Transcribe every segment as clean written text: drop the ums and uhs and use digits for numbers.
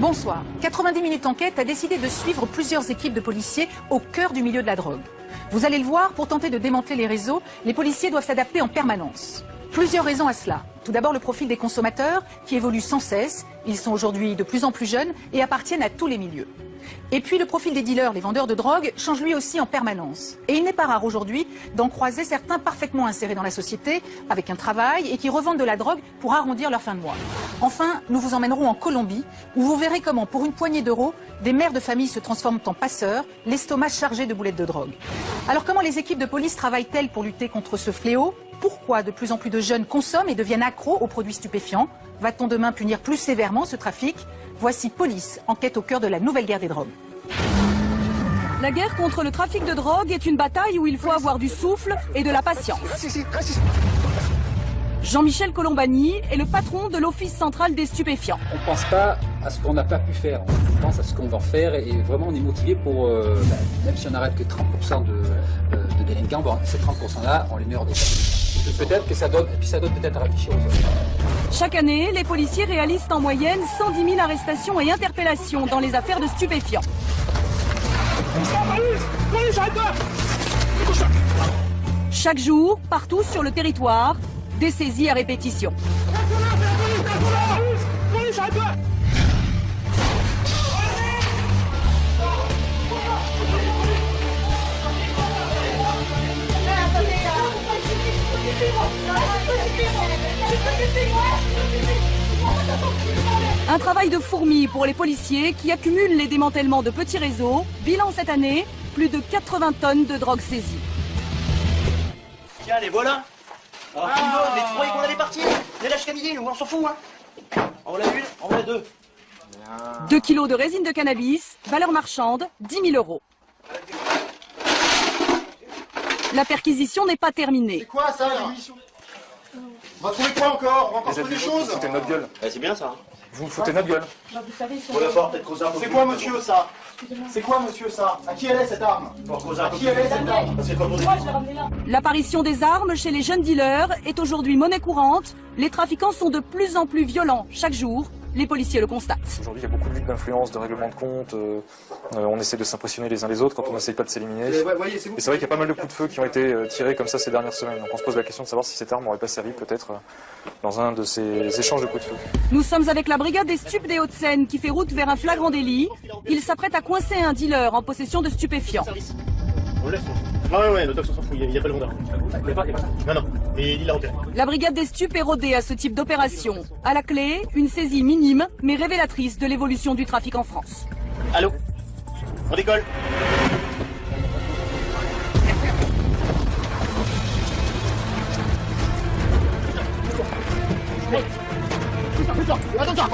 Bonsoir. 90 minutes enquête a décidé de suivre plusieurs équipes de policiers au cœur du milieu de la drogue. Vous allez le voir, pour tenter de démanteler les réseaux, les policiers doivent s'adapter en permanence. Plusieurs raisons à cela. Tout d'abord, le profil des consommateurs qui évolue sans cesse. Ils sont aujourd'hui de plus en plus jeunes et appartiennent à tous les milieux. Et puis le profil des dealers, les vendeurs de drogue, change lui aussi en permanence. Et il n'est pas rare aujourd'hui d'en croiser certains parfaitement insérés dans la société, avec un travail et qui revendent de la drogue pour arrondir leur fin de mois. Enfin, nous vous emmènerons en Colombie, où vous verrez comment, pour une poignée d'euros, des mères de famille se transforment en passeurs, l'estomac chargé de boulettes de drogue. Alors comment les équipes de police travaillent-elles pour lutter contre ce fléau ? Pourquoi de plus en plus de jeunes consomment et deviennent accros aux produits stupéfiants? Va-t-on demain punir plus sévèrement ce trafic? Voici Police, enquête au cœur de la nouvelle guerre des drogues. La guerre contre le trafic de drogue est une bataille où il faut avoir du souffle et de la patience. Jean-Michel Colombani est le patron de l'Office central des stupéfiants. On ne pense pas à ce qu'on n'a pas pu faire, on pense à ce qu'on va faire et vraiment on est motivé pour, même si on n'arrête que 30% de délinquants, bon, ces 30%-là, on les met hors des cas. Peut-être que ça donne, et puis ça donne peut-être à réfléchir aux autres. Chaque année, les policiers réalisent en moyenne 110 000 arrestations et interpellations dans les affaires de stupéfiants. Chaque jour, partout sur le territoire, des saisies à répétition. Un travail de fourmi pour les policiers qui accumulent les démantèlements de petits réseaux. Bilan cette année, plus de 80 tonnes de drogue saisie. Tiens, les voilà. Alors, mais tu croyais qu'on allait partir? On est là jusqu'à midi, nous, on s'en fout, hein. En voilà une, en voilà deux. 2 kilos de résine de cannabis, valeur marchande, 10 000 euros. La perquisition n'est pas terminée. C'est quoi ça, l'émission? On va trouver quoi encore? On va encore trouver des choses? Vous foutez de notre gueule. C'est bien ça. Vous me foutez de notre gueule. Pour la porte, peut-être causer un peu. C'est quoi, monsieur, ça? C'est quoi, monsieur, ça? À qui elle est, cette arme? Pour causer un À peu. qui elle est, cette arme? Parce que quand on est... L'apparition des armes chez les jeunes dealers est aujourd'hui monnaie courante. Les trafiquants sont de plus en plus violents chaque jour. Les policiers le constatent. Aujourd'hui, il y a beaucoup de luttes d'influence, de règlement de compte. On essaie de s'impressionner les uns les autres quand on n'essaye pas de s'éliminer. Et c'est vrai qu'il y a pas mal de coups de feu qui ont été tirés comme ça ces dernières semaines. Donc on se pose la question de savoir si cette arme n'aurait pas servi peut-être dans un de ces échanges de coups de feu. Nous sommes avec la brigade des stupes des Hauts-de-Seine qui fait route vers un flagrant délit. Il s'apprête à coincer un dealer en possession de stupéfiants. On laisse. Ouais, le doc s'en fout, il n'y a pas le vendeur. Non, mais il l'a enterré. La brigade des stupes est rodée à ce type d'opération. À la clé, une saisie minime, mais révélatrice de l'évolution du trafic en France. Allô? On décolle. Attends-toi!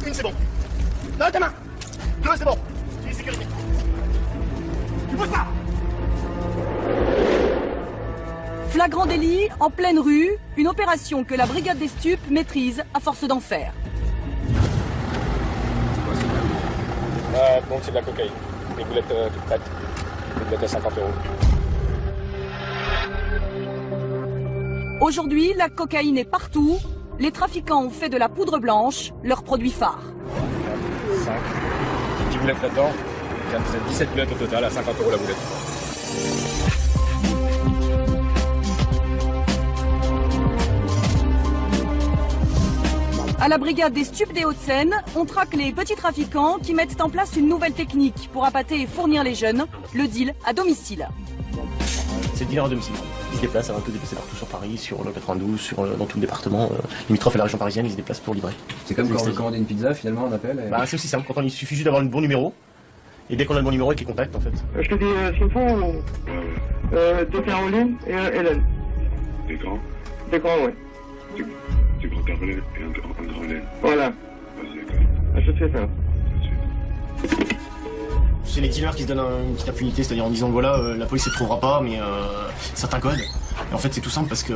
Une, c'est bon. Là, ta main. Deux, c'est bon. J'ai sécurité. Tu poses pas. Flagrant délit, en pleine rue, une opération que la brigade des stupes maîtrise à force d'en faire. Donc c'est de la cocaïne. Des boulettes toutes prêtes. Des boulettes à 50 euros. Aujourd'hui, la cocaïne est partout. Les trafiquants ont fait de la poudre blanche leur produit phare. 5. 10 boulettes là-dedans. Ça me faisait 17 boulettes au total à 50 euros la boulette. À la brigade des stupes des Hauts-de-Seine, on traque les petits trafiquants qui mettent en place une nouvelle technique pour appâter et fournir les jeunes, le deal à domicile. C'est le dealer à domicile. Il se déplace, ça va un peu déplacer partout sur Paris, sur le 92, dans tout le département. Limitrophe à la région parisienne, il se déplace pour livrer. C'est comme quand on veut commander une pizza, finalement on appelle. Bah, c'est aussi simple, il suffit juste d'avoir le bon numéro. Et dès qu'on a le bon numéro, il les contacte en fait. Je te dis ce qu'il faut. Deux Caroline et Hélène. Des grands? Des grands, ouais. Du grand Caroline et un grand Hélène. Voilà. Vas-y, d'accord. Je te fais ça. C'est les dealers qui se donnent une petite impunité, c'est-à-dire en disant voilà, la police ne trouvera pas, mais certains codes. Et en fait, c'est tout simple parce que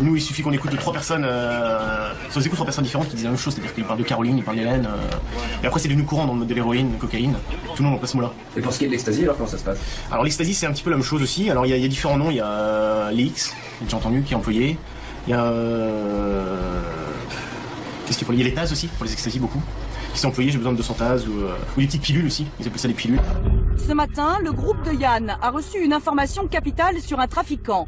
nous, il suffit qu'on écoute 3 personnes, on écoute 3 personnes différentes qui disent la même chose, c'est-à-dire qu'ils parlent de Caroline, ils parlent d'Hélène. Et après, c'est devenu courant dans le mode de l'héroïne, de la cocaïne. Tout le monde emploie ce mot-là. Et pour ce qui est de l'ecstasy, alors comment ça se passe? Alors, l'ecstasy, c'est un petit peu la même chose aussi. Alors, il y a différents noms. Il y a l'X, j'ai entendu, qui est employé. Il y a c'est pour les tases aussi, pour les extasies beaucoup. Qui sont employés, j'ai besoin de 200 tases ou des petites pilules aussi, ils appellent ça des pilules. Ce matin, le groupe de Yann a reçu une information capitale sur un trafiquant.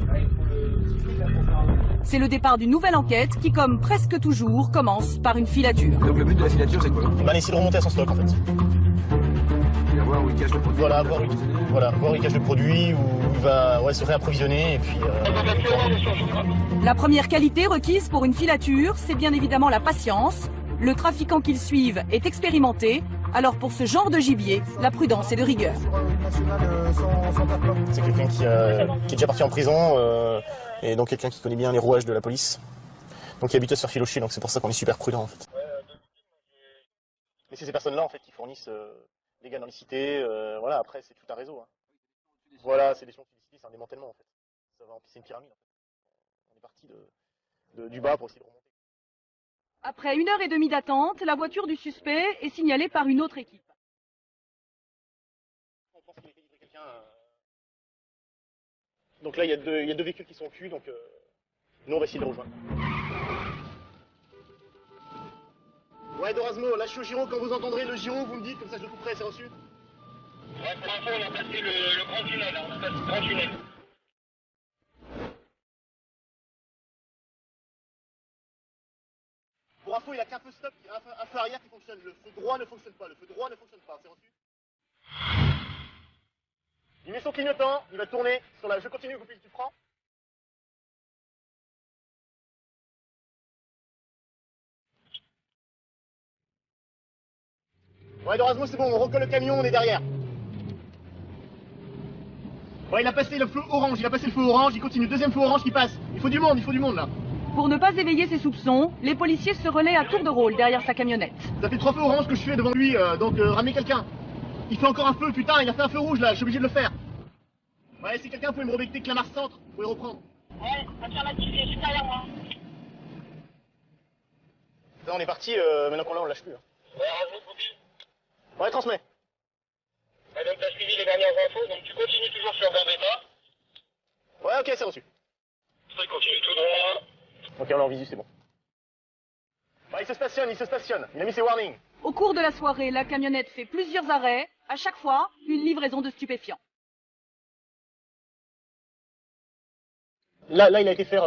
C'est le départ d'une nouvelle enquête qui, comme presque toujours, commence par une filature. Donc le but de la filature, c'est quoi? Essayer de remonter à son stock en fait. Et voir où il cache le produit. Voilà, voir où il cache le produit, où il va se réapprovisionner et puis... La première qualité requise pour une filature, c'est bien évidemment la patience. Le trafiquant qu'ils suivent est expérimenté, alors pour ce genre de gibier, la prudence est de rigueur. C'est quelqu'un qui est déjà parti en prison, et donc quelqu'un qui connaît bien les rouages de la police. Donc il est habitué à se faire filocher, donc c'est pour ça qu'on est super prudent en fait. Mais c'est ces personnes-là en fait qui fournissent des gars dans les cités, voilà, après c'est tout un réseau. Hein. Voilà, c'est des gens qui décident, c'est un démantèlement en fait. C'est une pyramide en fait. On est parti du bas pour essayer de remonter. Après 1h30 d'attente, la voiture du suspect est signalée par une autre équipe. On pense qu'il a livré quelqu'un. Donc là, il y a deux véhicules qui sont au cul, donc nous on va essayer de les rejoindre. Ouais, Dorasmo, lâchez au giron quand vous entendrez le giron, vous me dites, comme ça je le couperai, c'est reçu. Ouais, pour l'info, on a passé le grand tunnel, on a passé le grand tunnel. Pour info, il a qu'un feu stop, un feu arrière qui fonctionne. Le feu droit ne fonctionne pas. C'est reçu. Il met son clignotant, il va tourner sur la... Je continue, vous tu prends. Ouais, Dorasmo, c'est bon, on recolle le camion, on est derrière. Ouais, il a passé le feu orange, il continue, deuxième feu orange qui passe. Il faut du monde là. Pour ne pas éveiller ses soupçons, les policiers se relaient à tour de rôle derrière sa camionnette. Ça fait 3 feux orange que je fais devant lui, donc ramenez quelqu'un. Il fait encore un feu, putain, il a fait un feu rouge là, je suis obligé de le faire. Ouais, si quelqu'un pouvait me rebecter Clamart Centre, vous pouvez reprendre. Ouais, affirmatif, c'est juste derrière moi. Là, on est parti, maintenant qu'on l'a, on lâche plus. Hein. Ouais, rajoute mobile. Ouais, transmets. Ouais, donc t'as suivi les dernières infos, donc tu continues toujours sur Gambetta. Ouais, ok, c'est reçu. Ça continue tout droit. Ok, on est en visu, c'est bon. Bah, il se stationne. Il a mis ses warnings. Au cours de la soirée, la camionnette fait plusieurs arrêts. À chaque fois, une livraison de stupéfiants. Là, il a été faire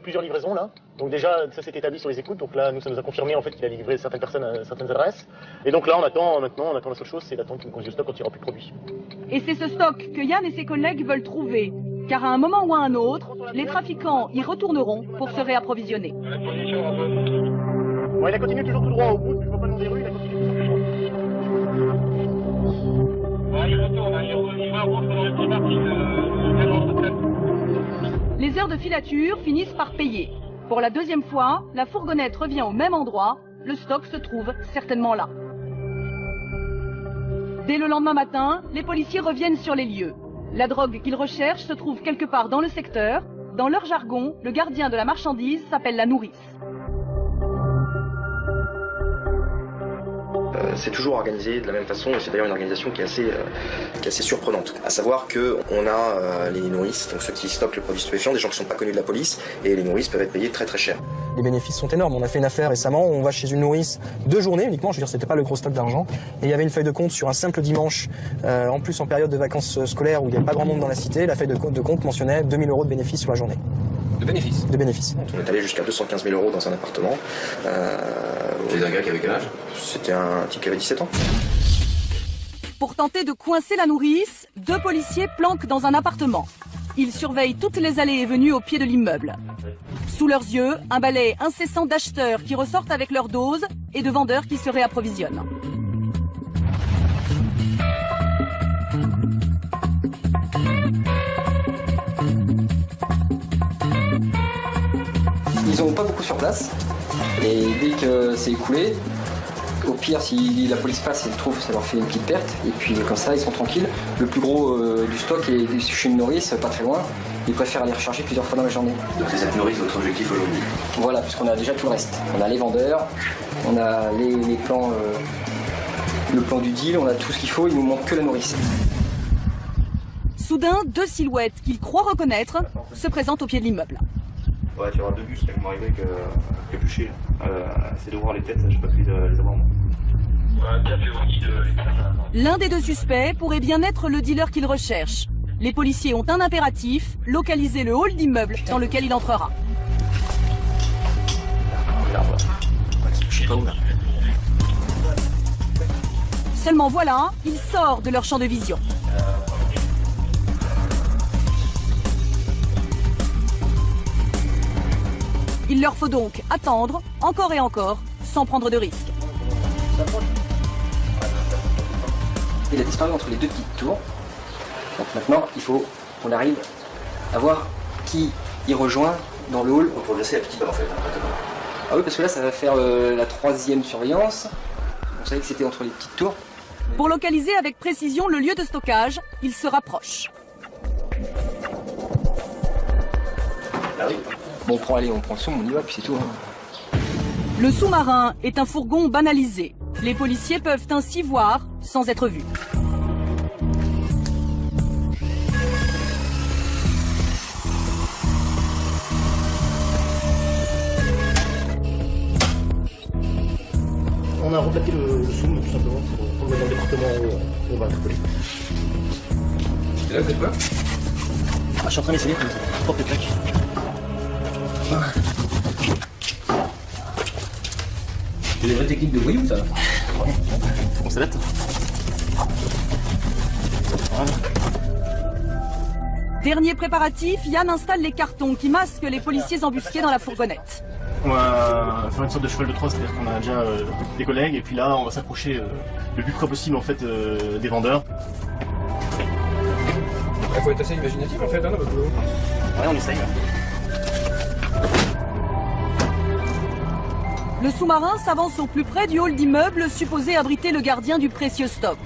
plusieurs livraisons, là. Donc déjà, ça s'est établi sur les écoutes. Donc là, ça nous a confirmé en fait qu'il a livré certaines personnes à certaines adresses. Et donc là, on attend la seule chose, c'est d'attendre qu'il nous conduise le stock quand il n'y aura plus de produits. Et c'est ce stock que Yann et ses collègues veulent trouver. Car à un moment ou à un autre, les trafiquants y retourneront pour se réapprovisionner. Ouais, il a continué toujours tout droit au bout, je vois pas le nom des rues, il a continué toujours tout droit. Ouais, il retourne, il va dans le petit parti de... Les heures de filature finissent par payer. Pour la deuxième fois, la fourgonnette revient au même endroit. Le stock se trouve certainement là. Dès le lendemain matin, les policiers reviennent sur les lieux. La drogue qu'ils recherchent se trouve quelque part dans le secteur. Dans leur jargon, le gardien de la marchandise s'appelle la nourrice. C'est toujours organisé de la même façon, et c'est d'ailleurs une organisation qui est assez surprenante. À savoir qu'on a les nourrices, donc ceux qui stockent le produit stupéfiant, des gens qui ne sont pas connus de la police, et les nourrices peuvent être payées très très cher. Les bénéfices sont énormes. On a fait une affaire récemment, on va chez une nourrice 2 journées uniquement, je veux dire c'était pas le gros stock d'argent, et il y avait une feuille de compte sur un simple dimanche, en plus en période de vacances scolaires où il n'y avait pas grand monde dans la cité, la feuille de compte mentionnait 2000 € de bénéfices sur la journée. De bénéfices. De bénéfices. On est allé jusqu'à 215 000 € dans un appartement. C'est un gars qui avait quel âge? C'était un type qui avait 17 ans. Pour tenter de coincer la nourrice, 2 policiers planquent dans un appartement. Ils surveillent toutes les allées et venues au pied de l'immeuble. Sous leurs yeux, un balai incessant d'acheteurs qui ressortent avec leur dose et de vendeurs qui se réapprovisionnent. Ils n'ont pas beaucoup sur place, et dès que c'est écoulé, au pire, si la police passe et le trouve, ça leur fait une petite perte, et puis comme ça, ils sont tranquilles. Le plus gros du stock est chez une nourrice, pas très loin. Ils préfèrent aller recharger plusieurs fois dans la journée. Donc c'est cette nourrice votre objectif aujourd'hui? Voilà, puisqu'on a déjà tout le reste. On a les vendeurs, on a les plans, le plan du deal, on a tout ce qu'il faut, il nous manque que la nourrice. Soudain, 2 silhouettes qu'ils croient reconnaître se présentent au pied de l'immeuble. Ouais, tu auras 2 bus, ça m'est arrivé capuché. C'est de voir les têtes, j'ai pas pu les avoir moi. L'un des deux suspects pourrait bien être le dealer qu'ils recherchent. Les policiers ont un impératif, localiser le hall d'immeuble dans lequel il entrera. Seulement voilà, il sort de leur champ de vision. Il leur faut donc attendre, encore et encore, sans prendre de risques. Il a disparu entre les 2 petites tours. Donc maintenant, il faut qu'on arrive à voir qui y rejoint dans le hall. On peut progresser la petite en fait. Ah oui, parce que là, ça va faire la 3e surveillance. On savait que c'était entre les petites tours. Pour localiser avec précision le lieu de stockage, il se rapproche. Ah oui. Bon, on prend le son, on y va, puis c'est tout. Hein. Le sous-marin est un fourgon banalisé. Les policiers peuvent ainsi voir sans être vus. On a replaqué le zoom tout simplement pour le mettre dans le département où on va interpeller. Et là, vous faites quoi? Je suis en train d'essayer comme ça, je porte les plaques. C'est des vraies techniques de voyous, ça. On s'adapte. Voilà. Dernier préparatif, Yann installe les cartons qui masquent les policiers embusqués dans la fourgonnette. On va faire une sorte de cheval de Troie, c'est-à-dire qu'on a déjà des collègues et puis là on va s'approcher le plus près possible en fait des vendeurs. Il faut être assez imaginatif en fait, hein, votre boulot. Ouais, on essaye. Le sous-marin s'avance au plus près du hall d'immeuble supposé abriter le gardien du précieux stock.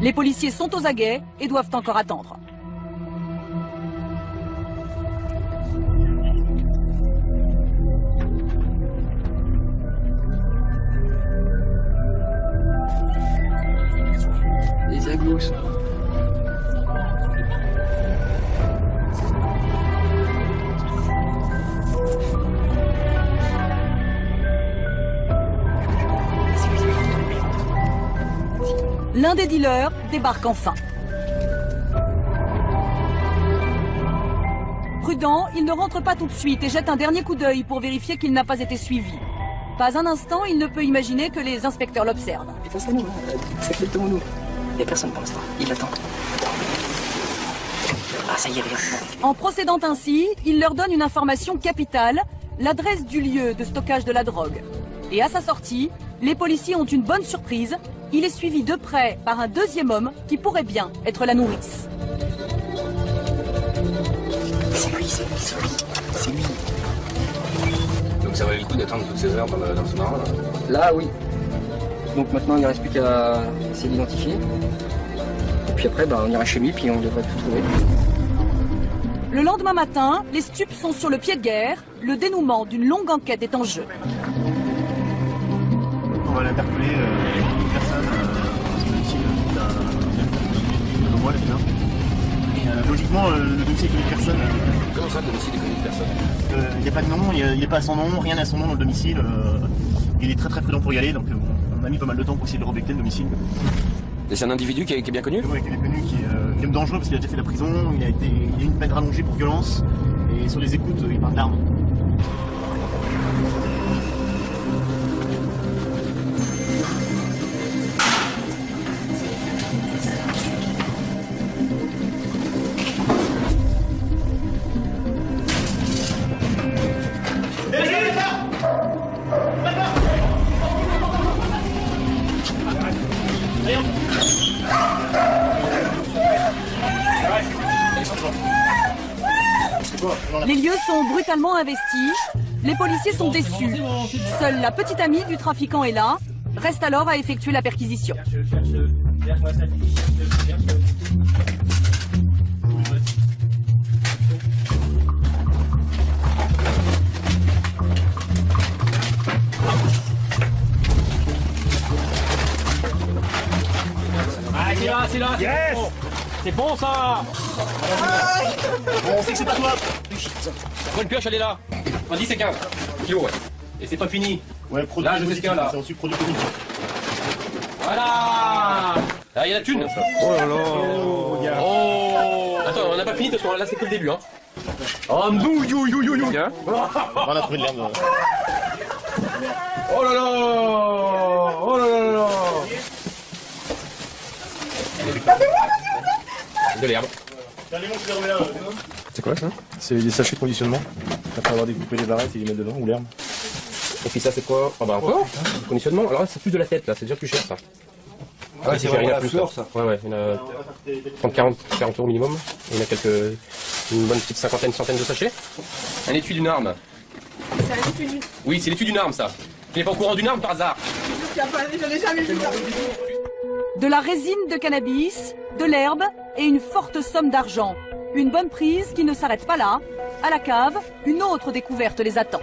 Les policiers sont aux aguets et doivent encore attendre. Les aglos. L'un des dealers débarque enfin. Prudent, il ne rentre pas tout de suite et jette un dernier coup d'œil pour vérifier qu'il n'a pas été suivi. Pas un instant, il ne peut imaginer que les inspecteurs l'observent. Il faut se nous, c'est exactement nous. Il n'y a personne pour l'instant, il attend. Ah ça y est, regarde. En procédant ainsi, il leur donne une information capitale, l'adresse du lieu de stockage de la drogue. Et à sa sortie, les policiers ont une bonne surprise. Il est suivi de près par un deuxième homme qui pourrait bien être la nourrice. C'est lui. Donc ça valait le coup d'attendre toutes ces heures dans le sous-marin là. Là, oui. Donc maintenant, il ne reste plus qu'à essayer d'identifier. Et puis après, on ira chez lui, puis on devrait tout trouver. Le lendemain matin, les stupes sont sur le pied de guerre. Le dénouement d'une longue enquête est en jeu. On va l'interpeller une personne dans ce domicile d'un mois, là, et logiquement, le domicile connaît personne. Comment ça, le domicile connaît personne? Il n'y a pas de nom, il n'y a pas son nom, rien à son nom dans le domicile. Il est très très prudent pour y aller, donc on a mis pas mal de temps pour essayer de le rebecter le domicile. Et c'est un individu qui est bien connu? Oui, qui est bien connu, qui est même dangereux parce qu'il a déjà fait la prison, il a une peine rallongée pour violence, et sur les écoutes, il parle d'armes. Les lieux sont brutalement investis. Les policiers sont déçus. Seule la petite amie du trafiquant est là. Reste alors à effectuer la perquisition. c'est là. Yes. C'est bon ça. Bon, on sait que c'est pas toi. La bonne pioche, elle est là. En 10 et 15 kilos, ouais. Et c'est pas fini. Ouais, produit là, je sais positif, là. c'est reçu produit positif. Voilà. Là, il y a la thune. Oh là là. Oh. Attends, on n'a pas fini, de toute façon, là, c'est que le début, hein. Oh, mbou, you. On a trouvé de l'herbe. Oh là là. Oh là là là. De l'herbe. C'est quoi ça? C'est des sachets de conditionnement. Après avoir découpé les barrettes, ils les mettent dedans, ou l'herbe. Et puis ça c'est quoi? Ah bah encore du conditionnement. Alors là c'est plus de la tête là, c'est déjà plus cher ça. Ah ouais, c'est vraiment la fleur ça. Ouais, il y en a 30-40 euros minimum. Il y en a une bonne petite centaine de sachets. Un étui d'une arme. C'est un étui d'une... Oui, c'est l'étui d'une arme ça. Tu n'es pas au courant d'une arme par hasard? Je n'ai jamais vu ça. De la résine de cannabis, de l'herbe et une forte somme d'argent. Une bonne prise qui ne s'arrête pas là. À la cave, une autre découverte les attend.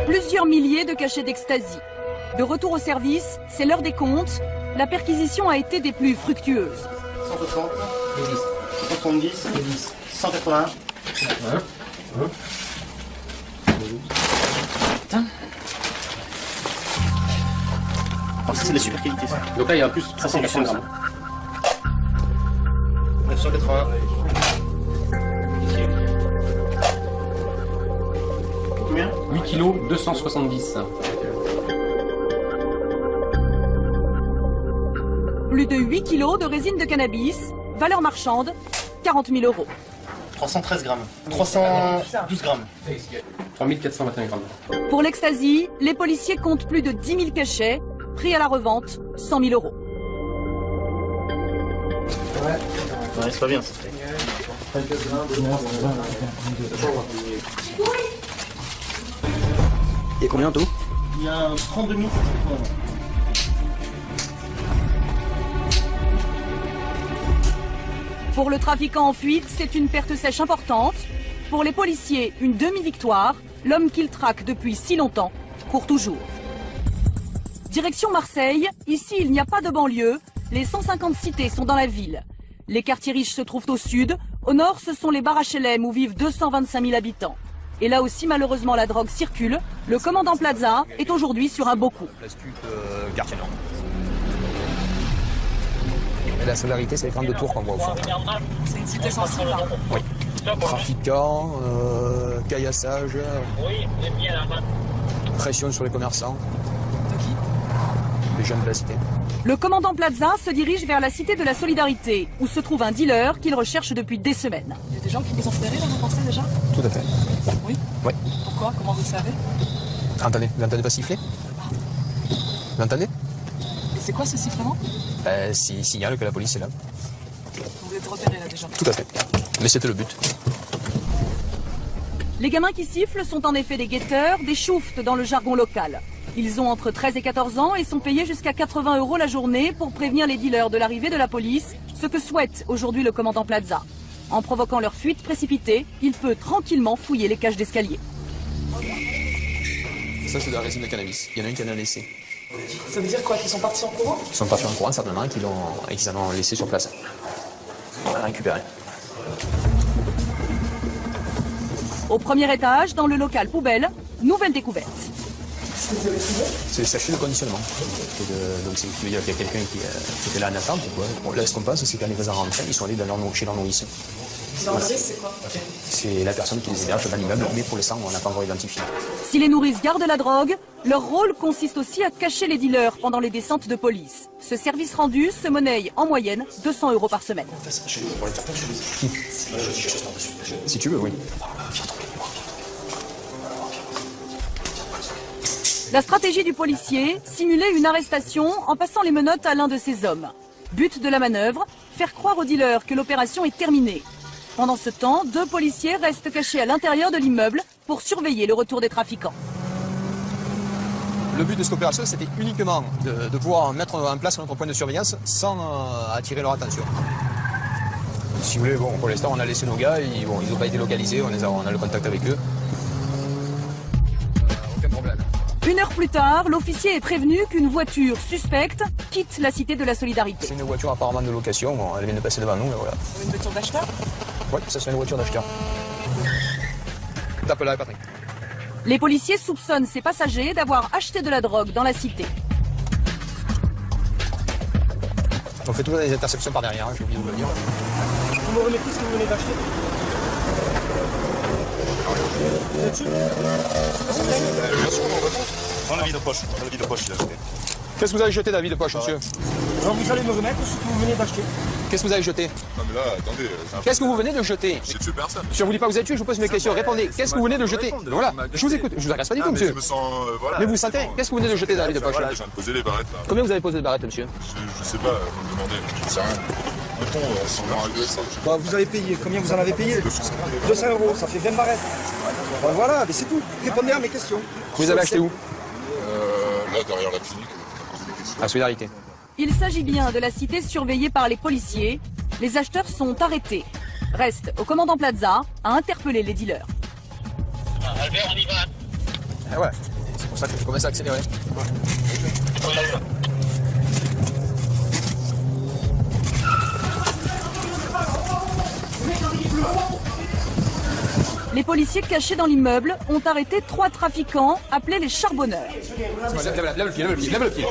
Plusieurs milliers de cachets d'ecstasy. De retour au service, c'est l'heure des comptes. La perquisition a été des plus fructueuses. 160, 170, 180. Alors ça c'est de la super qualité ça. Donc là il y a plus. Ça c'est du son ça. 980. Combien? 8 kilos 270. Plus de 8 kilos de résine de cannabis, valeur marchande, 40 000 euros. 313 grammes. 312 grammes. 3421 grammes. Pour l'ecstasy, les policiers comptent plus de 10 000 cachets, prix à la revente, 100 000 euros. Ouais, c'est pas bien ça. Et combien en tout? Il y a 32 000. Pour le trafiquant en fuite, c'est une perte sèche importante. Pour les policiers, une demi-victoire. L'homme qu'ils traquent depuis si longtemps court toujours. Direction Marseille. Ici, il n'y a pas de banlieue. Les 150 cités sont dans la ville. Les quartiers riches se trouvent au sud. Au nord, ce sont les bars HLM où vivent 225 000 habitants. Et là aussi, malheureusement, la drogue circule. Le commandant Plaza est aujourd'hui sur un beau coup. Quartier Nord. La solidarité, c'est les grandes de tours qu'on voit au fond. C'est une cité sensible. Oui. Trafiquants, caillassage, pression sur les commerçants. De qui? Les jeunes de la cité. Le commandant Plaza se dirige vers la cité de la Solidarité, où se trouve un dealer qu'il recherche depuis des semaines. Il y a des gens qui vous ont repéré là, vous pensez déjà? Tout à fait. Oui? Oui. Pourquoi? Comment vous le savez? Entendez, vous n'entendez pas siffler? Vous entendez? Et c'est quoi ce sifflement? C'est signale que la police est là. Vous êtes repéré là déjà? Tout à fait. Mais c'était le but. Les gamins qui sifflent sont en effet des guetteurs, des chouftes dans le jargon local. Ils ont entre 13 et 14 ans et sont payés jusqu'à 80 € la journée pour prévenir les dealers de l'arrivée de la police, ce que souhaite aujourd'hui le commandant Plaza. En provoquant leur fuite précipitée, il peut tranquillement fouiller les cages d'escalier. Ça, c'est de la résine de cannabis. Il y en a un qui en a laissé. Ça veut dire quoi? Qu'ils sont partis en courant? Ils sont partis en courant, certainement, et qu'ils en ont laissé sur place. On l'a récupéré. Au premier étage, dans le local poubelle, nouvelle découverte. C'est le sachet de conditionnement. Donc, c'est qu'il y a quelqu'un qui était là en attente. Bon, là, ce qu'on passe, c'est quand les voisins rentrent, ils sont allés chez leur nourrice. Leur nourrice, c'est quoi? C'est la personne qui les héberge dans l'immeuble, mais pour l'instant, on n'a pas encore identifié. Si les nourrices gardent la drogue, leur rôle consiste aussi à cacher les dealers pendant les descentes de police. Ce service rendu se monnaie en moyenne 200 € par semaine. Si tu veux, oui. La stratégie du policier, simuler une arrestation en passant les menottes à l'un de ses hommes. But de la manœuvre, faire croire aux dealers que l'opération est terminée. Pendant ce temps, 2 policiers restent cachés à l'intérieur de l'immeuble pour surveiller le retour des trafiquants. Le but de cette opération, c'était uniquement de pouvoir mettre en place notre point de surveillance sans attirer leur attention. Si vous voulez, bon, pour l'instant, on a laissé nos gars, ils n'ont pas été localisés, on a le contact avec eux. Aucun problème. 1 heure plus tard, l'officier est prévenu qu'une voiture suspecte quitte la cité de la Solidarité. C'est une voiture apparemment de location, bon, elle vient de passer devant nous, voilà. Une voiture d'acheteur? Oui, ça c'est une voiture d'acheteur. Tape là, Patrick. Les policiers soupçonnent ces passagers d'avoir acheté de la drogue dans la cité. On fait toujours des interceptions par derrière, hein, j'ai oublié de vous le dire. Vous me remettez ce que vous venez d'acheter? Vous êtes sûr? Dans la vie de poche, il a acheté. Qu'est-ce que vous avez jeté dans la vie de poche, monsieur? Alors vous allez me remettre ce que vous venez d'acheter. Qu'est-ce que vous avez jeté? Non mais là, attendez. Qu'est-ce que vous venez de jeter? J'ai tué personne. Je ne vous dis pas que vous êtes tué, je vous pose une question, répondez. Qu'est-ce que vous venez de jeter? Voilà, je vous écoute, je vous agresse pas du tout, monsieur. Je me sens, voilà, mais vous sentez, qu'est-ce que vous venez de jeter dans la vie de poche? Voilà, je viens de poser les barrettes là. Combien vous avez posé de barrettes, monsieur? Je sais pas, vous me demandez, je ne sais rien. Mettons, on s'en va agressé. Bah, vous avez payé, combien vous en avez payé? 200 €, ça fait 20 barrettes. Bah, voilà, mais c'est tout. Répondez à mes questions. Vous les avez achetés où? Là, derrière la clinique. À Solidarité. Il s'agit bien de la cité surveillée par les policiers. Les acheteurs sont arrêtés. Reste au commandant Plaza à interpeller les dealers. Albert, on y va. Ah ouais, c'est pour ça que je commence à accélérer. Les policiers cachés dans l'immeuble ont arrêté 3 trafiquants appelés les charbonneurs. Lève le pied, lève le pied.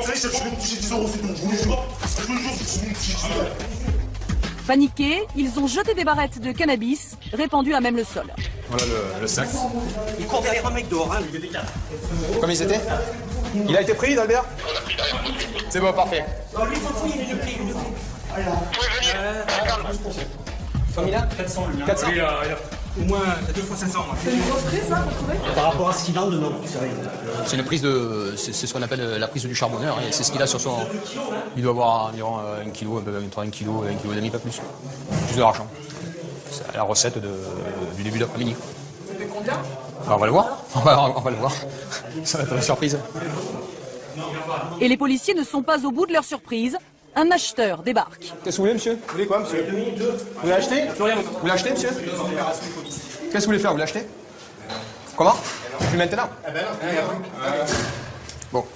Paniqués, ils ont jeté des barrettes de cannabis répandues à même le sol. Voilà le sac. Il court derrière un mec dehors, hein, le gars. Combien ils étaient? Il a été pris, d'Albert? C'est bon, parfait. Non, lui, il faut fouiller, il est pris. Combien? 400. 400. Au moins 2 fois 500. C'est une grosse prise, ça, pour trouver? Par rapport à ce qu'il vend dedans, c'est rien. C'est une prise de. C'est ce qu'on appelle la prise du charbonneur. Et c'est ce qu'il a sur son. Il doit avoir environ 1 kg, entre 1 kg et 1,5 kg, pas plus. Juste de l'argent. C'est la recette du début d'après-midi. C'était combien? On va le voir. On va le voir. Ça va être une surprise. Et les policiers ne sont pas au bout de leur surprise. Un acheteur débarque. Qu'est-ce que vous voulez, monsieur? Vous voulez quoi, monsieur? Vous voulez acheter? Vous l'achetez, monsieur? Qu'est-ce que vous voulez faire? Vous l'achetez? Comment? Plus maintenant? Bon.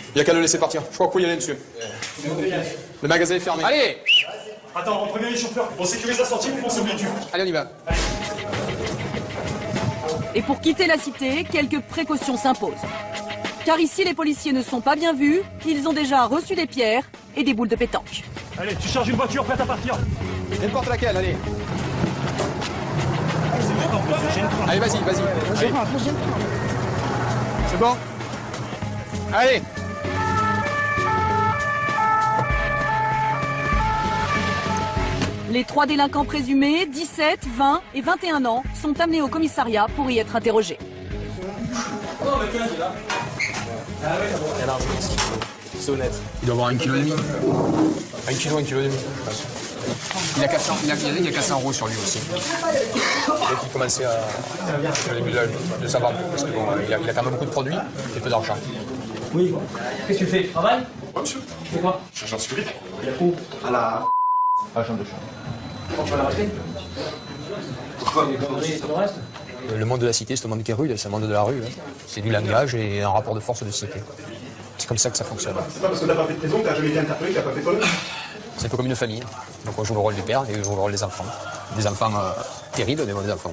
Il n'y a qu'à le laisser partir. Je crois qu'il faut y aller, monsieur. Le magasin est fermé. Allez! Attends, on prévient les chauffeurs. On sécurise la sortie, on se met du. Allez, on y va. Et pour quitter la cité, quelques précautions s'imposent. Car ici, les policiers ne sont pas bien vus, ils ont déjà reçu des pierres et des boules de pétanque. Allez, tu charges une voiture prête à partir. N'importe laquelle, allez. Allez, vas-y. Allez. C'est bon? Allez. Les 3 délinquants présumés, 17, 20 et 21 ans, sont amenés au commissariat pour y être interrogés. C'est honnête. Il doit avoir 1,5 kg. 1 kg, 1,5 kg. Il a 400 € sur lui aussi. Dès qu'il commençait à de savoir, parce qu'il il a quand même beaucoup de produits et peu d'argent. Oui. Qu'est-ce que tu fais? Travail? Ouais, monsieur. Tu fais quoi? Je cherche en sécurité. Où? À la chambre de chambre. Tu vas la rester? Pourquoi? Le monde de la cité, c'est le monde qui est rude, c'est le monde de la rue. Hein. C'est du langage et un rapport de force de cité. C'est comme ça que ça fonctionne. C'est pas parce que t'as pas fait de prison que t'as jamais été interpellé, que t'as pas fait de C'est un peu comme une famille. Donc on joue le rôle du père et je joue le rôle des enfants. Des enfants terribles, mais bon, des enfants.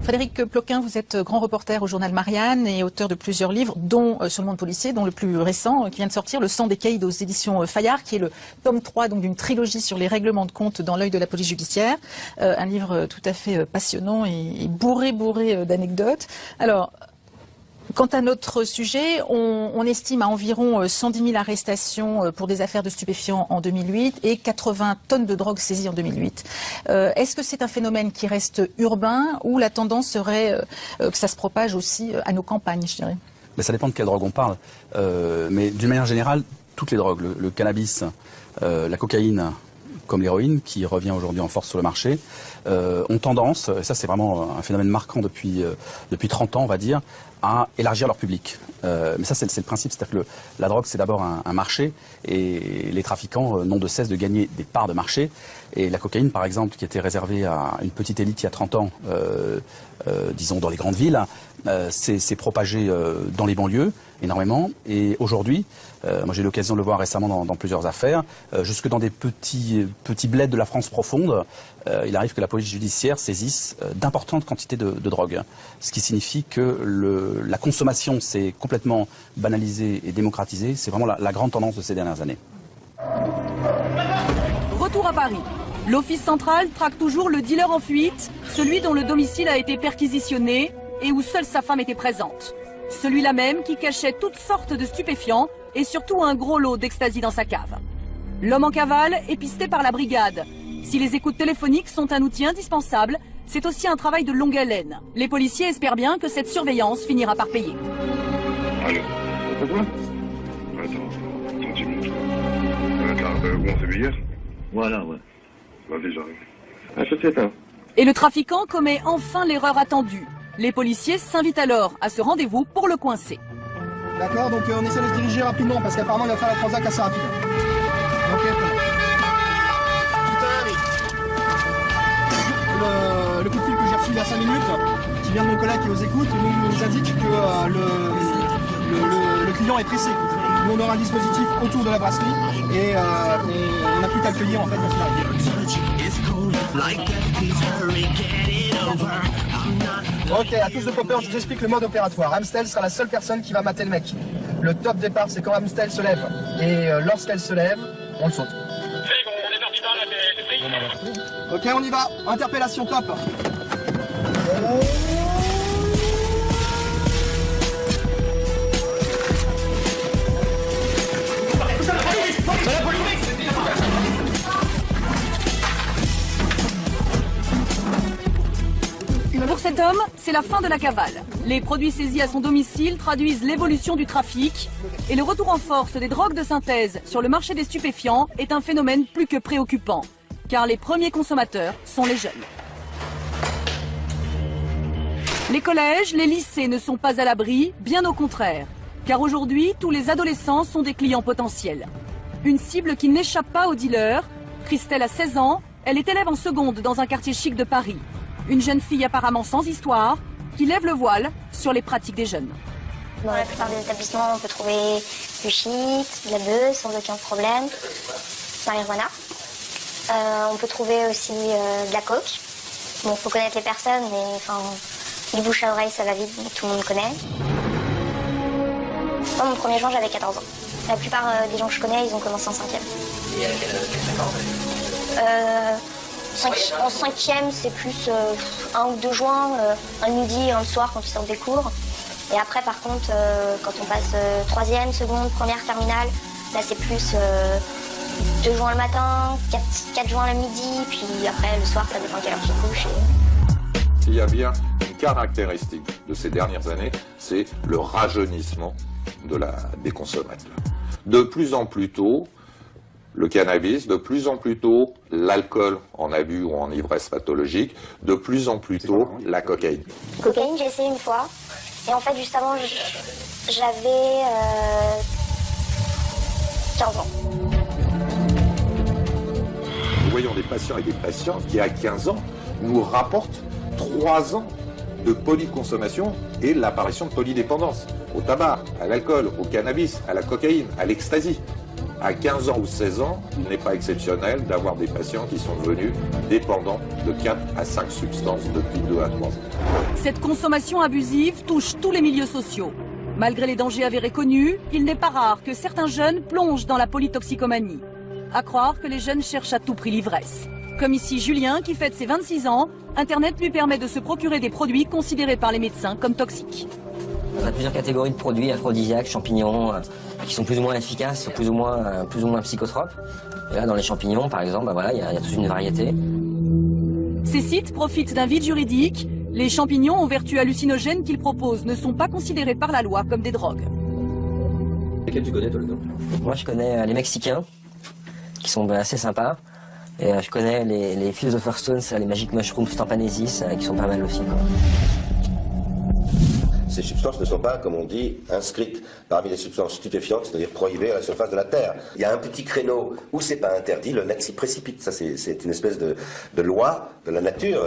Frédéric Ploquin, vous êtes grand reporter au journal Marianne et auteur de plusieurs livres, dont sur le monde policier, dont le plus récent, qui vient de sortir, Le sang des caïds aux éditions Fayard, qui est le tome 3 donc d'une trilogie sur les règlements de compte dans l'œil de la police judiciaire. Un livre tout à fait passionnant et bourré d'anecdotes. Alors, quant à notre sujet, on estime à environ 110 000 arrestations pour des affaires de stupéfiants en 2008 et 80 tonnes de drogue saisies en 2008. Est-ce que c'est un phénomène qui reste urbain ou la tendance serait que ça se propage aussi à nos campagnes, je dirais? Mais ça dépend de quelle drogue on parle. Mais d'une manière générale, toutes les drogues, le cannabis, la cocaïne, comme l'héroïne, qui revient aujourd'hui en force sur le marché, ont tendance, et ça c'est vraiment un phénomène marquant depuis 30 ans, on va dire, à élargir leur public. Mais ça, c'est le principe, c'est-à-dire que la drogue, c'est d'abord un marché, et les trafiquants n'ont de cesse de gagner des parts de marché. Et la cocaïne, par exemple, qui était réservée à une petite élite il y a 30 ans, disons dans les grandes villes, s'est propagée dans les banlieues énormément. Et aujourd'hui, moi j'ai eu l'occasion de le voir récemment dans plusieurs affaires, jusque dans des petits bleds de la France profonde, il arrive que la police judiciaire saisisse d'importantes quantités de drogue. Ce qui signifie que la consommation s'est complètement banalisée et démocratisée. C'est vraiment la grande tendance de ces dernières années. Retour à Paris. L'Office central traque toujours le dealer en fuite, celui dont le domicile a été perquisitionné et où seule sa femme était présente. Celui-là même qui cachait toutes sortes de stupéfiants et surtout un gros lot d'ecstasy dans sa cave. L'homme en cavale est pisté par la brigade. Si les écoutes téléphoniques sont un outil indispensable, c'est aussi un travail de longue haleine. Les policiers espèrent bien que cette surveillance finira par payer. Allô, pourquoi? Attends, 30 minutes. Où on s'est vu hier? Voilà, ouais. Vas-y, j'arrive. Ah, je sais ça. Et le trafiquant commet enfin l'erreur attendue. Les policiers s'invitent alors à ce rendez-vous pour le coincer. D'accord, donc on essaie de se diriger rapidement parce qu'apparemment il va faire la transac assez rapide. Ok. Le coup de fil que j'ai reçu il y a 5 minutes, qui vient de mon collègue qui est aux écoutes, nous indique que le client est pressé. Nous on aura un dispositif autour de la brasserie et on n'a plus qu'à le cueillir en fait. Ok, à tous de Popper, je vous explique le mode opératoire. Amstel sera la seule personne qui va mater le mec. Le top départ, c'est quand Amstel se lève. Et lorsqu'elle se lève, on le saute. Ok, on y va. Interpellation top. Pour cet homme, c'est la fin de la cavale. Les produits saisis à son domicile traduisent l'évolution du trafic et le retour en force des drogues de synthèse sur le marché des stupéfiants est un phénomène plus que préoccupant, car les premiers consommateurs sont les jeunes. Les collèges, les lycées ne sont pas à l'abri, bien au contraire, car aujourd'hui, tous les adolescents sont des clients potentiels. Une cible qui n'échappe pas aux dealers. Christelle a 16 ans, elle est élève en seconde dans un quartier chic de Paris. Une jeune fille apparemment sans histoire, qui lève le voile sur les pratiques des jeunes. Dans la plupart des établissements, on peut trouver du shit, de la beuh, sans aucun problème, marijuana. On peut trouver aussi de la coke. Bon, faut connaître les personnes, mais enfin, du bouche à oreille, ça va vite, tout le monde connaît. Moi, mon premier joint, j'avais 14 ans. La plupart des gens que je connais, ils ont commencé en 5e. Et à quel âge? En 5e, c'est plus 1 ou 2 joints, un le midi et un le soir quand tu sors des cours. Et après, par contre, quand on passe 3e, seconde, première, terminale, là c'est plus 2 joints le matin, 4 joints le midi, puis après le soir, ça dépend quelle heure tu couches. S'il y a bien une caractéristique de ces dernières années, c'est le rajeunissement des consommateurs. De plus en plus tôt, le cannabis, de plus en plus tôt, l'alcool en abus ou en ivresse pathologique, de plus en plus tôt, la cocaïne. Cocaïne, j'ai essayé une fois, et en fait, juste avant, j'avais 15 ans. Nous voyons des patients et des patientes qui, à 15 ans, nous rapportent 3 ans de polyconsommation et l'apparition de polydépendance au tabac, à l'alcool, au cannabis, à la cocaïne, à l'ecstasy. À 15 ans ou 16 ans, il n'est pas exceptionnel d'avoir des patients qui sont devenus dépendants de 4 à 5 substances depuis 2 à 3 ans. Cette consommation abusive touche tous les milieux sociaux. Malgré les dangers avérés connus, il n'est pas rare que certains jeunes plongent dans la polytoxicomanie. À croire que les jeunes cherchent à tout prix l'ivresse. Comme ici Julien qui fête ses 26 ans, Internet lui permet de se procurer des produits considérés par les médecins comme toxiques. On a plusieurs catégories de produits aphrodisiaques, champignons, qui sont plus ou moins efficaces, plus ou moins psychotropes. Et là, dans les champignons, par exemple, il y a toute une variété. Ces sites profitent d'un vide juridique. Les champignons aux vertus hallucinogènes qu'ils proposent ne sont pas considérés par la loi comme des drogues. Lesquels tu connais, toi, Moi, je connais les Mexicains, qui sont assez sympas. Et je connais les Philosopher's Stones, les Magic Mushrooms Stampanesis, qui sont pas mal aussi, quoi. Ces substances ne sont pas, comme on dit, inscrites parmi les substances stupéfiantes, c'est-à-dire prohibées à la surface de la Terre. Il y a un petit créneau où c'est pas interdit, le net s'y précipite. Ça, c'est une espèce de loi de la nature.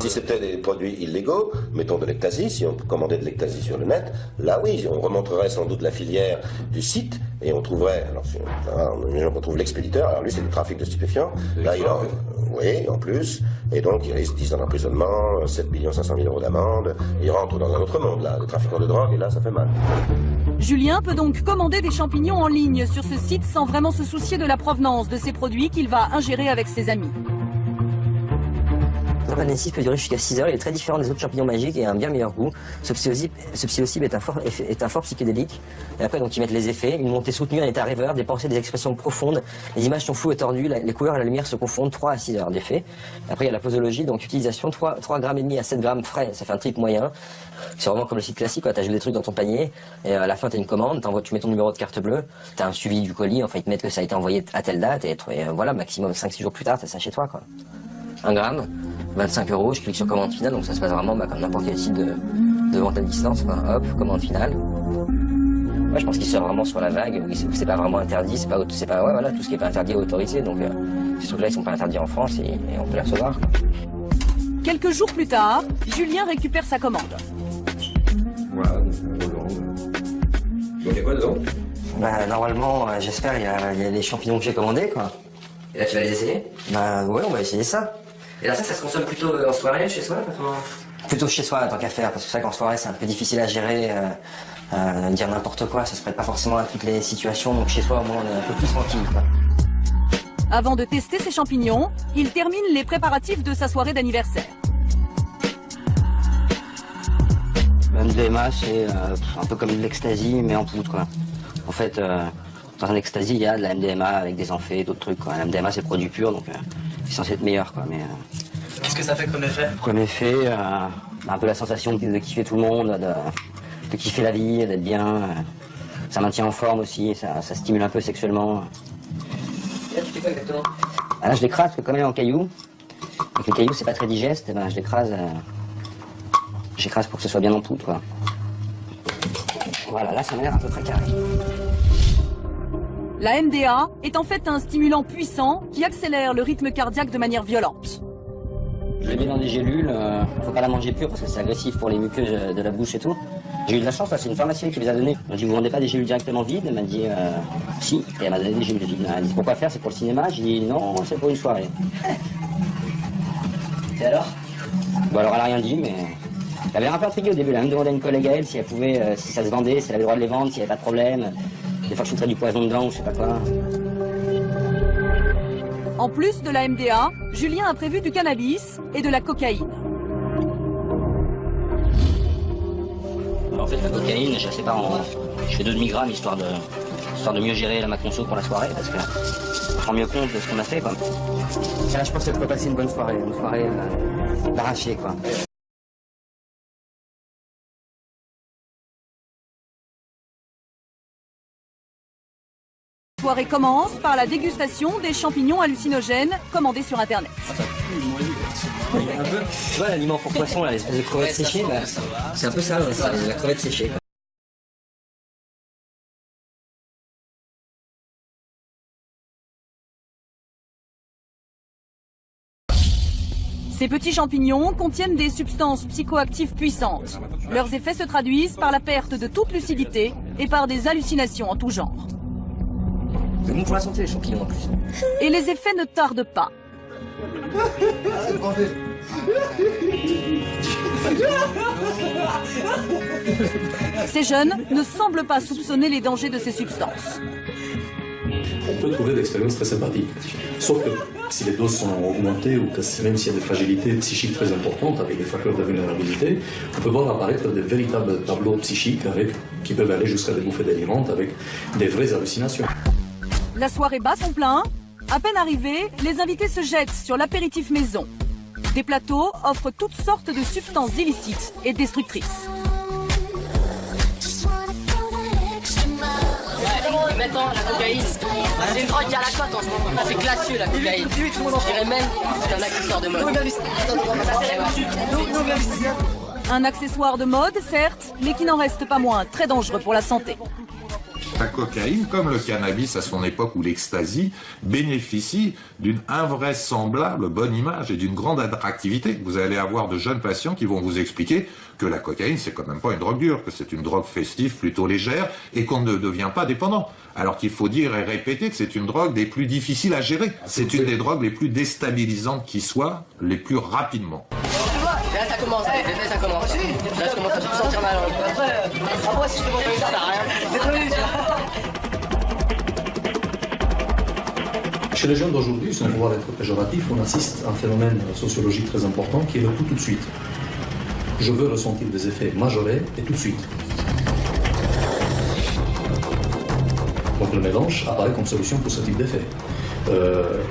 Si c'était des produits illégaux, mettons de l'ecstasy, si on commandait de l'ecstasy sur le net, là oui, on remonterait sans doute la filière du site et on trouverait, on trouve l'expéditeur, alors lui c'est du trafic de stupéfiants, là oui, en plus, et donc il risque 10 ans d'emprisonnement, 7 500 000 € d'amende, il rentre dans un autre monde là, le trafiquant de drogue, et là ça fait mal. Julien peut donc commander des champignons en ligne sur ce site sans vraiment se soucier de la provenance de ces produits qu'il va ingérer avec ses amis. Le Panensis peut durer jusqu'à 6 heures, il est très différent des autres champignons magiques et a un bien meilleur goût. Ce psilocibe est un fort psychédélique. Et après, donc, ils mettent les effets, une montée soutenue, un état rêveur, des pensées, des expressions profondes. Les images sont floues et tordues, les couleurs et la lumière se confondent, 3 à 6 heures d'effet. Après, il y a la posologie, donc utilisation 3,5 grammes à 7 grammes frais, ça fait un trip moyen. C'est vraiment comme le site classique, tu ajoutes des trucs dans ton panier, et à la fin, tu as une commande, tu mets ton numéro de carte bleue, tu as un suivi du colis, enfin, ils te mettent que ça a été envoyé à telle date, et voilà, maximum 5-6 jours plus tard, tu as ça chez toi, quoi. 1 gramme, 25 €, je clique sur commande finale, donc ça se passe vraiment comme n'importe quel site de vente à distance, quoi. Hop, commande finale. Ouais, je pense qu'il sort vraiment sur la vague, c'est pas vraiment interdit, c'est pas ouais, voilà, tout ce qui est pas interdit est autorisé, donc ces trucs-là ils sont pas interdits en France et on peut les recevoir, quoi. Quelques jours plus tard, Julien récupère sa commande. Voilà, il y a quoi dedans? Bah, normalement, j'espère, il y a les champignons que j'ai commandés, quoi. Et là, tu vas les essayer? Bah, ouais, on va essayer ça. Et là, ça se consomme plutôt en soirée, chez soi? Plutôt chez soi, tant qu'à faire, parce que c'est vrai qu'en soirée, c'est un peu difficile à gérer, dire n'importe quoi, ça se prête pas forcément à toutes les situations, donc chez soi, au moins, on est un peu plus tranquille, quoi. Avant de tester ses champignons, il termine les préparatifs de sa soirée d'anniversaire. Le MDMA, c'est un peu comme de l'ecstasy, mais en poudre, quoi. En fait, dans un ecstasy, il y a de la MDMA avec des amphés, d'autres trucs, quoi. La MDMA, c'est produit pur, donc c'est censé être meilleur, quoi. Mais qu'est-ce que ça fait comme effet? Comme effet, un peu la sensation de kiffer tout le monde, de kiffer la vie, d'être bien. Ça maintient en forme aussi, ça stimule un peu sexuellement. Et là, tu fais quoi exactement? Là, je l'écrase, parce que comme elle est en cailloux, donc les cailloux, c'est pas très digeste, ben, je l'écrase. J'écrase pour que ce soit bien en poudre, quoi. Voilà, là, ça m'a l'air à peu près carré. La MDA est en fait un stimulant puissant qui accélère le rythme cardiaque de manière violente. Je l'ai mis dans des gélules, faut pas la manger pure parce que c'est agressif pour les muqueuses de la bouche et tout. J'ai eu de la chance, c'est une pharmacienne qui les a données. Elle m'a dit, vous vendez pas des gélules directement vides? Elle m'a dit, si, et elle m'a donné des gélules vides. Elle m'a dit, pourquoi faire? C'est pour le cinéma? J'ai dit, non, c'est pour une soirée. Et alors? Bon, alors elle a rien dit, mais elle avait un peu intriguée au début. Elle a même demandé à une collègue à elle si elle pouvait, si ça se vendait, si elle avait le droit de les vendre, s'il n'y avait pas de problème. Des fois, je foutrais du poison dedans ou je sais pas quoi. En plus de la MDA, Julien a prévu du cannabis et de la cocaïne. Alors, en fait, la cocaïne, je sais pas, je fais 2 demi-grammes histoire de mieux gérer ma conso pour la soirée parce que on se rend mieux compte de ce qu'on a fait, quoi. Et là, je pense qu'elle peut passer une bonne soirée, d'arraché, quoi. La soirée commence par la dégustation des champignons hallucinogènes commandés sur Internet. Un peu, tu vois l'aliment pour poisson, là, l'espèce de crevette séchée, bah, c'est un peu ça, la crevette séchée, quoi. Ces petits champignons contiennent des substances psychoactives puissantes. Leurs effets se traduisent par la perte de toute lucidité et par des hallucinations en tout genre. C'est bon pour la santé, les champignons, en plus. Et les effets ne tardent pas. Ces jeunes ne semblent pas soupçonner les dangers de ces substances. On peut trouver des expériences très sympathiques. Sauf que si les doses sont augmentées ou que même s'il y a des fragilités psychiques très importantes avec des facteurs de vulnérabilité, on peut voir apparaître de véritables tableaux psychiques qui peuvent aller jusqu'à des bouffées délirantes avec des vraies hallucinations. La soirée bat son plein. À peine arrivés, les invités se jettent sur l'apéritif maison. Des plateaux offrent toutes sortes de substances illicites et destructrices. Maintenant, la cocaïne, c'est une drogue qui a la cote en ce moment. C'est classieux la cocaïne. Je dirais même qu'il y en a qui sortent de mode. Un accessoire de mode, certes, mais qui n'en reste pas moins très dangereux pour la santé. La cocaïne, comme le cannabis à son époque ou l'ecstasy, bénéficie d'une invraisemblable bonne image et d'une grande attractivité. Vous allez avoir de jeunes patients qui vont vous expliquer que la cocaïne, c'est quand même pas une drogue dure, que c'est une drogue festive plutôt légère et qu'on ne devient pas dépendant. Alors qu'il faut dire et répéter que c'est une drogue des plus difficiles à gérer. C'est une des drogues les plus déstabilisantes qui soient, les plus rapidement. Là ça commence, ça commence. Là je commence à me sentir mal. Après si je te montre ça sert à rien. Chez les jeunes d'aujourd'hui, sans vouloir être péjoratif, on assiste à un phénomène sociologique très important qui est le tout de suite. Je veux ressentir des effets majorés et tout de suite. Donc le mélange apparaît comme solution pour ce type d'effet.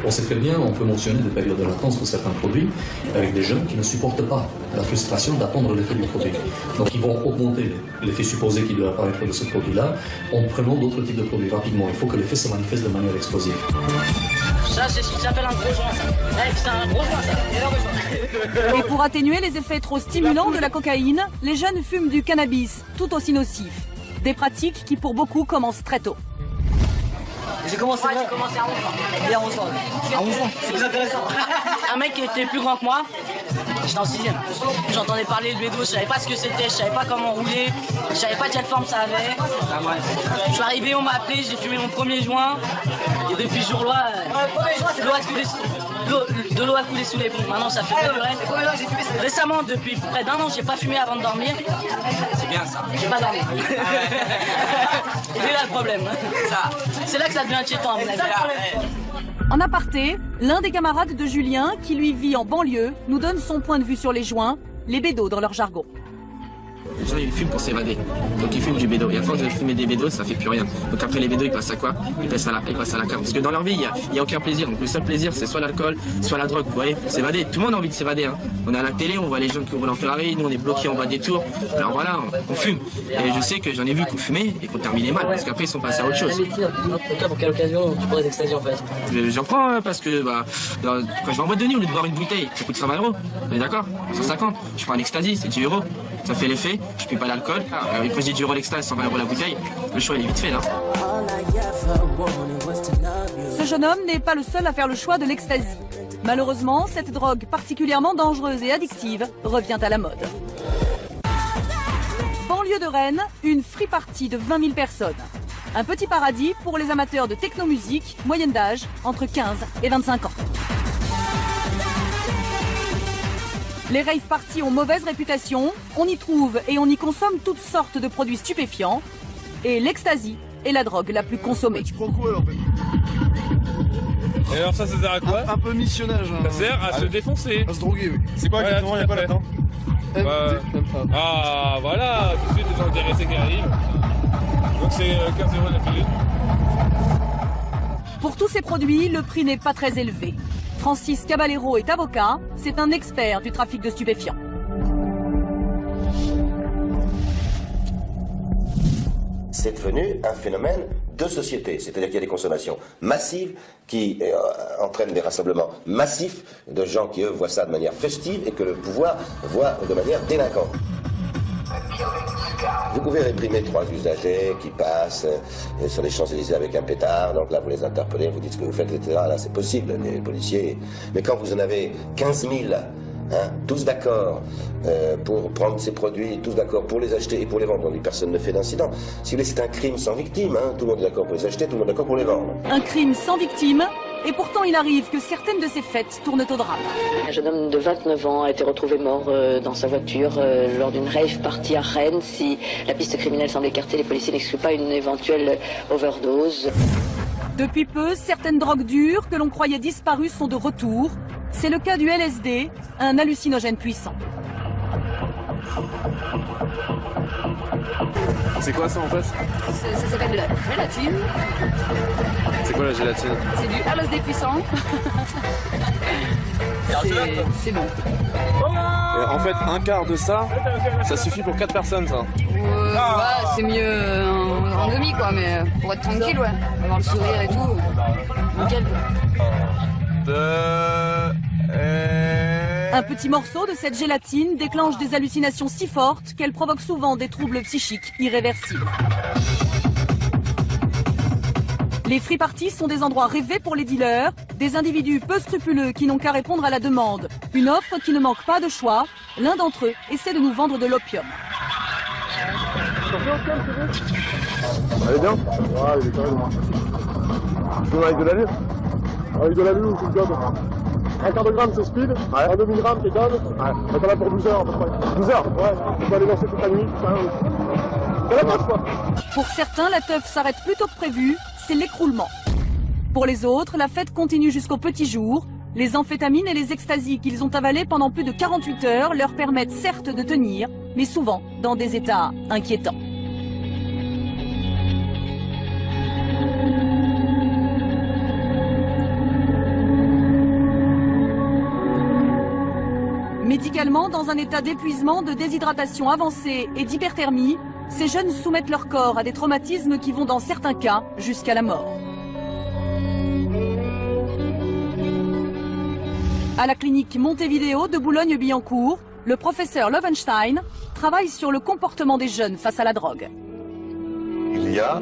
On sait très bien, on peut mentionner des périodes de latence de certains produits avec des jeunes qui ne supportent pas la frustration d'attendre l'effet du produit. Donc ils vont augmenter l'effet supposé qui doit apparaître de ce produit-là en prenant d'autres types de produits rapidement. Il faut que l'effet se manifeste de manière explosive. Ça, c'est ce qui s'appelle un gros joint, ça. Ouais, c'est un gros joint, ça. Et pour atténuer les effets trop stimulants de la cocaïne, les jeunes fument du cannabis, tout aussi nocif. Des pratiques qui, pour beaucoup, commencent très tôt. J'ai commencé à 11 ans. Et à 11 ans. À 11 ans, c'est plus intéressant. Un mec qui était plus grand que moi, j'étais en 6ème. J'entendais parler le bédo, je savais pas ce que c'était, je savais pas comment rouler, je savais pas quelle forme ça avait. Je suis arrivé, on m'a appelé, j'ai fumé mon premier joint. Et depuis ce jour-là, de l'eau a coulé sous les ponts. Maintenant ça fait peu. Récemment, depuis près d'1 an, j'ai pas fumé avant de dormir. C'est bien ça. J'ai pas dormi. C'est là le problème. C'est là que ça devient inquiétant à mon avis. En aparté, l'un des camarades de Julien, qui lui vit en banlieue, nous donne son point de vue sur les joints, les bédos dans leur jargon. Les gens ils fument pour s'évader, donc ils fument du bédo. Et à force de fumer des bédos, ça fait plus rien. Donc après les bédos, ils passent à quoi? Ils passent à la carte. Parce que dans leur vie, il n'y a aucun plaisir. Donc le seul plaisir, c'est soit l'alcool, soit la drogue. Vous voyez, s'évader. Tout le monde a envie de s'évader. Hein. On est à la télé, on voit les gens qui roulent en Ferrari, nous on est bloqués en bas des tours. Alors voilà, on fume. Et je sais que j'en ai vu qu'on fumait et qu'on terminait mal, parce qu'après ils sont passés à autre chose. Pour quelle occasion tu prends des extasies en fait? J'en prends parce que quand je vais en boîte de nuit, au lieu de boire une bouteille, ça coûte 120 €. On est d'accord? 150. Je prends un ecstasy, c'est 10 €. Ça fait l'effet, je ne paie pas l'alcool. Quand je dis 10 € l'extase, 120 € la bouteille, le choix il est vite fait là. Ce jeune homme n'est pas le seul à faire le choix de l'ecstasy. Malheureusement, cette drogue particulièrement dangereuse et addictive revient à la mode. Banlieue de Rennes, une free party de 20 000 personnes. Un petit paradis pour les amateurs de techno-musique, moyenne d'âge entre 15 et 25 ans. Les rave parties ont mauvaise réputation, on y trouve et on y consomme toutes sortes de produits stupéfiants. Et l'ecstasy est la drogue la plus consommée. Tu prends quoi alors? Et alors ça sert à quoi? Un peu missionnage. Ça sert à se défoncer. À se droguer, oui. C'est quoi exactement? Il y a quoi là-dedans? Ah voilà, tout de suite des gens intéressés qui arrivent. Donc c'est 15 € la pilule. Pour tous ces produits, le prix n'est pas très élevé. Francis Caballero est avocat, c'est un expert du trafic de stupéfiants. C'est devenu un phénomène de société, c'est-à-dire qu'il y a des consommations massives qui entraînent des rassemblements massifs de gens qui, eux, voient ça de manière festive et que le pouvoir voit de manière délinquante. Vous pouvez réprimer 3 usagers qui passent sur les Champs-Élysées avec un pétard, donc là vous les interpellez, vous dites ce que vous faites, etc. Là c'est possible, les policiers. Mais quand vous en avez 15 000, tous d'accord pour prendre ces produits, tous d'accord pour les acheter et pour les vendre, personne ne fait d'incident. Si vous voulez, c'est un crime sans victime, tout le monde est d'accord pour les acheter, tout le monde est d'accord pour les vendre. Un crime sans victime. Et pourtant, il arrive que certaines de ces fêtes tournent au drame. Un jeune homme de 29 ans a été retrouvé mort dans sa voiture lors d'une rave party à Rennes. Si la piste criminelle semble écartée, les policiers n'excluent pas une éventuelle overdose. Depuis peu, certaines drogues dures que l'on croyait disparues sont de retour. C'est le cas du LSD, un hallucinogène puissant. C'est quoi ça en fait? Ça s'appelle de la gélatine. C'est quoi la gélatine? C'est du LSD puissant. C'est bon. Et en fait, un quart de ça, ça suffit pour 4 personnes ça. Ouais, c'est mieux en demi quoi, mais pour être tranquille, ouais. Avoir le sourire et tout. Nickel. Un petit morceau de cette gélatine déclenche des hallucinations si fortes qu'elle provoque souvent des troubles psychiques irréversibles. Les free parties sont des endroits rêvés pour les dealers, des individus peu scrupuleux qui n'ont qu'à répondre à la demande. Une offre qui ne manque pas de choix. L'un d'entre eux essaie de nous vendre de l'opium. Allez bien? Ouais, il est carré de moi. Tu veux avec de l'allure? Avec de l'allure, c'est le job. Un quart de gramme c'est speed, un demi-gramme c'est gomme. Ouais. T'en as pour 12 heures à peu près. 12 heures? Ouais. Tu peux aller danser toute la nuit, c'est la tâche quoi. Pour certains, la teuf s'arrête plus tôt que prévu, c'est l'écroulement. Pour les autres, la fête continue jusqu'au petit jour. Les amphétamines et les extasies qu'ils ont avalées pendant plus de 48 heures leur permettent certes de tenir, mais souvent dans des états inquiétants. Médicalement, dans un état d'épuisement, de déshydratation avancée et d'hyperthermie, ces jeunes soumettent leur corps à des traumatismes qui vont dans certains cas jusqu'à la mort. À la clinique Montevideo de Boulogne-Billancourt, le professeur Loewenstein travaille sur le comportement des jeunes face à la drogue. Il y a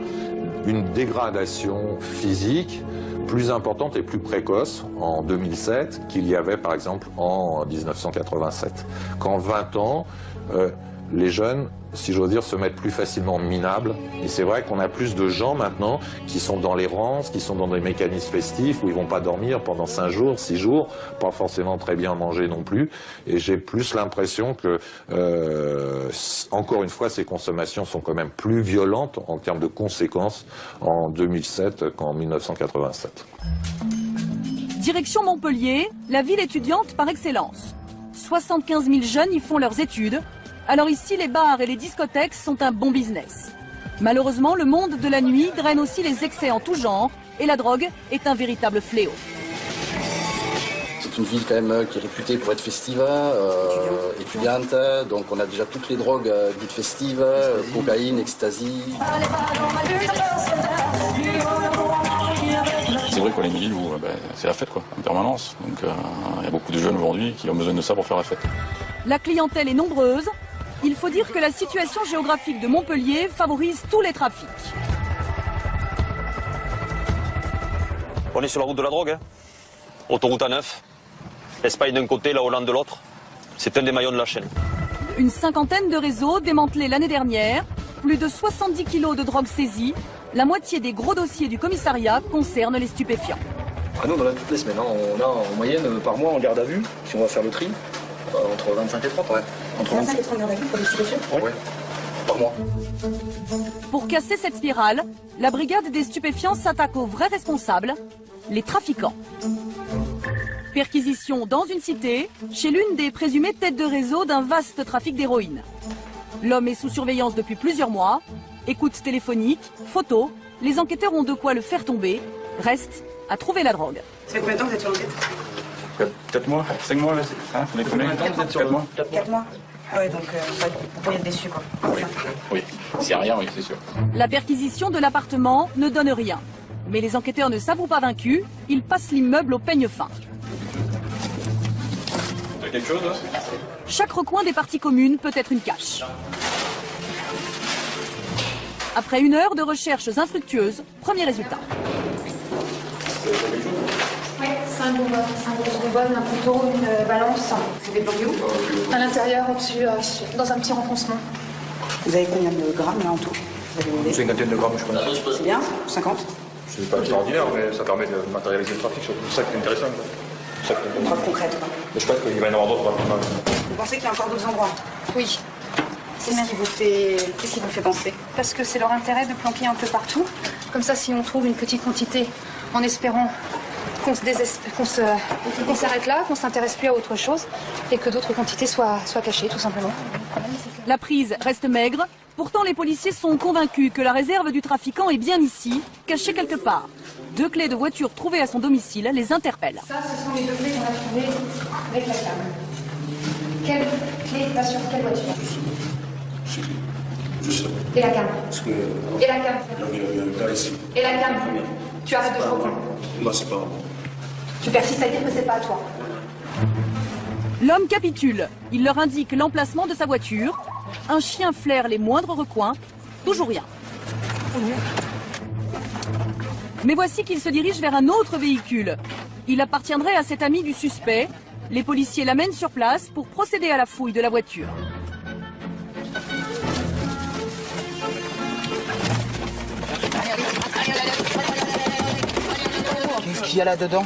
une dégradation physique plus importante et plus précoce en 2007 qu'il y avait par exemple en 1987. Qu'en 20 ans, les jeunes, si j'ose dire, se mettent plus facilement minables. Et c'est vrai qu'on a plus de gens maintenant qui sont dans l'errance, qui sont dans des mécanismes festifs où ils vont pas dormir pendant 5 jours, 6 jours, pas forcément très bien manger non plus. Et j'ai plus l'impression que, encore une fois, ces consommations sont quand même plus violentes en termes de conséquences en 2007 qu'en 1987. Direction Montpellier, la ville étudiante par excellence. 75 000 jeunes y font leurs études. Alors ici, les bars et les discothèques sont un bon business. Malheureusement, le monde de la nuit draine aussi les excès en tout genre et la drogue est un véritable fléau. C'est une ville quand même qui est réputée pour être festive, étudiante, donc on a déjà toutes les drogues dites festives, cocaïne, ecstasy. C'est vrai qu'on est une ville où c'est la fête quoi, en permanence. Donc il y a beaucoup de jeunes aujourd'hui qui ont besoin de ça pour faire la fête. La clientèle est nombreuse. Il faut dire que la situation géographique de Montpellier favorise tous les trafics. On est sur la route de la drogue, hein. Autoroute A9, Espagne d'un côté, la Hollande de l'autre. C'est un des maillons de la chaîne. Une cinquantaine de réseaux démantelés l'année dernière, plus de 70 kilos de drogue saisie. La moitié des gros dossiers du commissariat concernent les stupéfiants. Ah nous, on en a toutes les semaines. On a en moyenne par mois en garde à vue, si on va faire le tri, entre 25 et 30. Ouais. Entre 25 et 30 garde à vue pour les stupéfiants? Oui, par mois. Pour casser cette spirale, la brigade des stupéfiants s'attaque aux vrais responsables, les trafiquants. Perquisition dans une cité, chez l'une des présumées têtes de réseau d'un vaste trafic d'héroïne. L'homme est sous surveillance depuis plusieurs mois. Écoute téléphonique, photos, les enquêteurs ont de quoi le faire tomber. Reste à trouver la drogue. Ça fait combien de temps que vous êtes sur l'enquête? 4 mois, 5 mois là, hein, on est combien? 4 mois. 4 mois. Ah ouais, donc vous pourriez être déçu quoi. Oui, s'il n'y a rien, oui, c'est sûr. La perquisition de l'appartement ne donne rien. Mais les enquêteurs ne s'avouent pas vaincus, ils passent l'immeuble au peigne fin. T'as quelque chose là? Chaque recoin des parties communes peut être une cache. Après 1 heure de recherches infructueuses, premier résultat. Oui, 5 bonbonnes, un couteau, une balance. C'est débloqué où? À l'intérieur, au-dessus, dans un petit renfoncement. Vous avez combien de grammes là en tout? Une cinquantaine de grammes, je crois. C'est bien? 50? C'est pas extraordinaire, mais ça permet de matérialiser le trafic, c'est ça qui est intéressant. Une preuve concrète quoi. Mais je pense qu'il va y en avoir d'autres. Vous pensez qu'il y a encore d'autres endroits? Oui. Qu'est-ce qui vous fait penser? Parce que c'est leur intérêt de planquer un peu partout. Comme ça, si on trouve une petite quantité, en espérant qu'on s'arrête là, qu'on s'intéresse plus à autre chose, et que d'autres quantités soient cachées, tout simplement. La prise reste maigre. Pourtant, les policiers sont convaincus que la réserve du trafiquant est bien ici, cachée quelque part. 2 clés de voiture trouvées à son domicile les interpellent. Ça, ce sont les 2 clés qu'on a trouvées avec la cam. Quelle clé va sur quelle voiture? Je sais. Et la cam. Et la cam. Il y a un gars ici. Et la cam. Tu arrêtes de jouer au con. Moi, c'est pas. Tu persistes à dire que c'est pas à toi. L'homme capitule. Il leur indique l'emplacement de sa voiture. Un chien flaire les moindres recoins. Toujours rien. Mais voici qu'il se dirige vers un autre véhicule. Il appartiendrait à cet ami du suspect. Les policiers l'amènent sur place pour procéder à la fouille de la voiture. Qu'est-ce qu'il y a là-dedans?